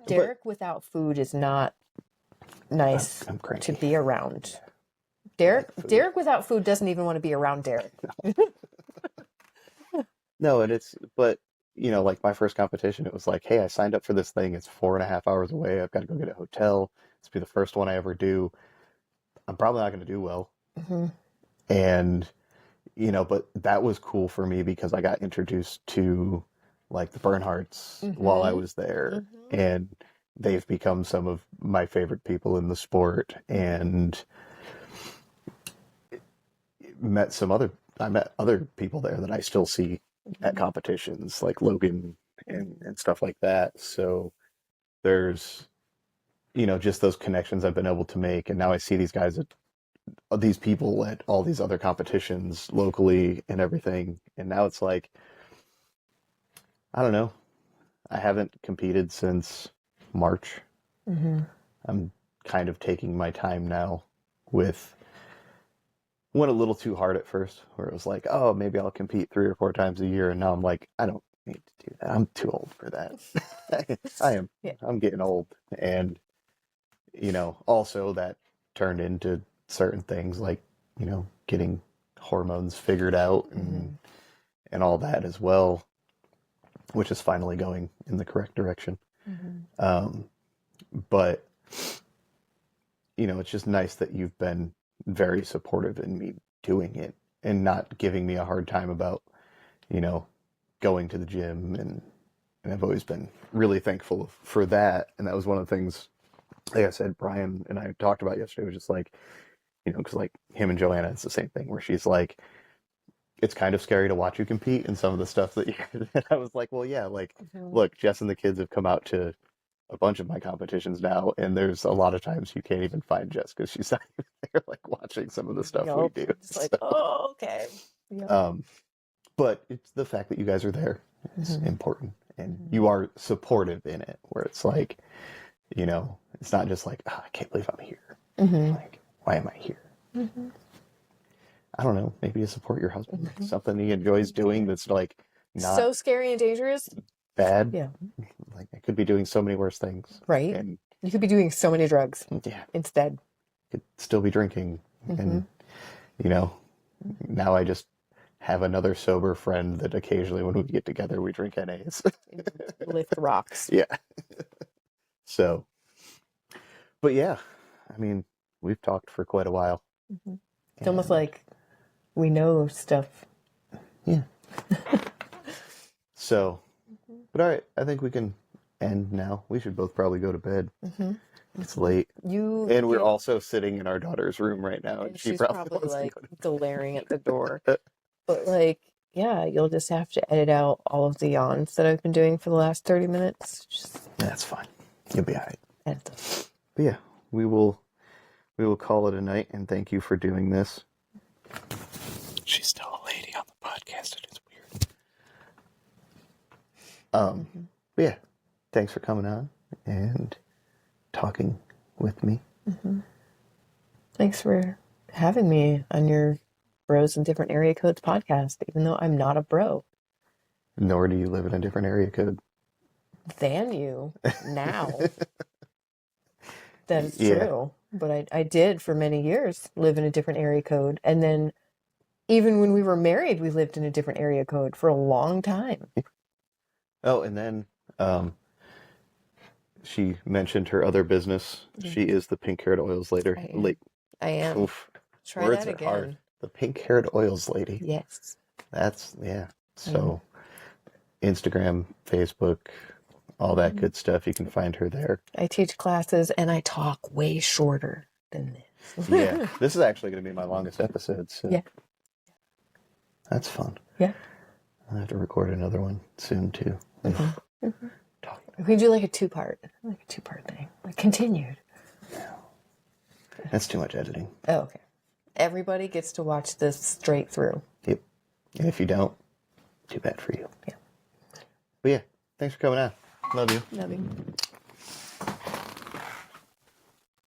Derek without food is not nice I'm to be around. Yeah. Derek without food doesn't even want to be around Derek. No, but like my first competition, it was like, hey, I signed up for this thing. It's 4.5 hours away. I've got to go get a hotel. It's be the first one I ever do. I'm probably not going to do well. Mm-hmm. And, but that was cool for me because I got introduced to like the Bernhardts while I was there. And they've become some of my favorite people in the sport. And I met other people there that I still see at competitions, like Logan and stuff like that. So there's, just those connections I've been able to make. And now I see these people at all these other competitions locally and everything. And now it's like, I don't know. I haven't competed since March. I'm kind of taking my time now went a little too hard at first, where it was like, oh, maybe I'll compete 3 or 4 times a year. And now I'm like, I don't need to do that. I'm too old for that. I am. Yeah. I'm getting old. And, also that turned into certain things like, getting hormones figured out and all that as well, which is finally going in the correct direction. But, it's just nice that you've been very supportive in me doing it and not giving me a hard time about, going to the gym. And I've always been really thankful for that. And that was one of the things, like I said, Brian and I talked about yesterday, was just like, because like him and Joanna, it's the same thing where she's like, it's kind of scary to watch you compete and some of the stuff that you, and I was like, well, yeah, like, look, Jess and the kids have come out to a bunch of my competitions now, and there's a lot of times you can't even find Jess because she's not even there, like watching some of the stuff we do. It's like, oh, okay. But it's the fact that you guys are there is important, and you are supportive in it, where it's like, it's not just like, oh, I can't believe I'm here. Like, why am I here? I don't know. Maybe to support your husband. Something he enjoys doing that's like not so scary and dangerous. Bad. Yeah. Like I could be doing so many worse things. Right. And you could be doing so many drugs. Yeah. Instead. Could still be drinking. And now I just have another sober friend that occasionally when we get together we drink NAs. Lift rocks. Yeah. So, but yeah, I mean, we've talked for quite a while. It's almost like we know stuff. Yeah. So, but all right, I think we can end now. We should both probably go to bed. It's late. And we're also sitting in our daughter's room right now, and she she's probably like glaring at the door. But like, yeah, you'll just have to edit out all of the yawns that I've been doing for the last 30 minutes. That's fine. You'll be all right. Edit them. But yeah, we will call it a night, and thank you for doing this. She's still a lady on the podcast. It is weird. But yeah, thanks for coming on and talking with me. Thanks for having me on your Bros in Different Area Codes podcast, even though I'm not a bro. Nor do you live in a different area code. Than you now. That is true. But I did for many years live in a different area code. And then even when we were married, we lived in a different area code for a long time. Oh, and then she mentioned her other business. She is the pink-haired oils lady. I am. Oof. Try Words that are again. hard. The pink-haired oils lady. Yes. That's, yeah. So Instagram, Facebook, all that good stuff. You can find her there. I teach classes and I talk way shorter than this. Yeah. This is actually going to be my longest episode. So yeah. That's fun. Yeah. I'll have to record another one soon too. We can do like a two-part thing, like continued. That's too much editing. Oh, okay. Everybody gets to watch this straight through. Yep. And if you don't, too bad for you. Yeah. But yeah, thanks for coming out. Love you. Love you.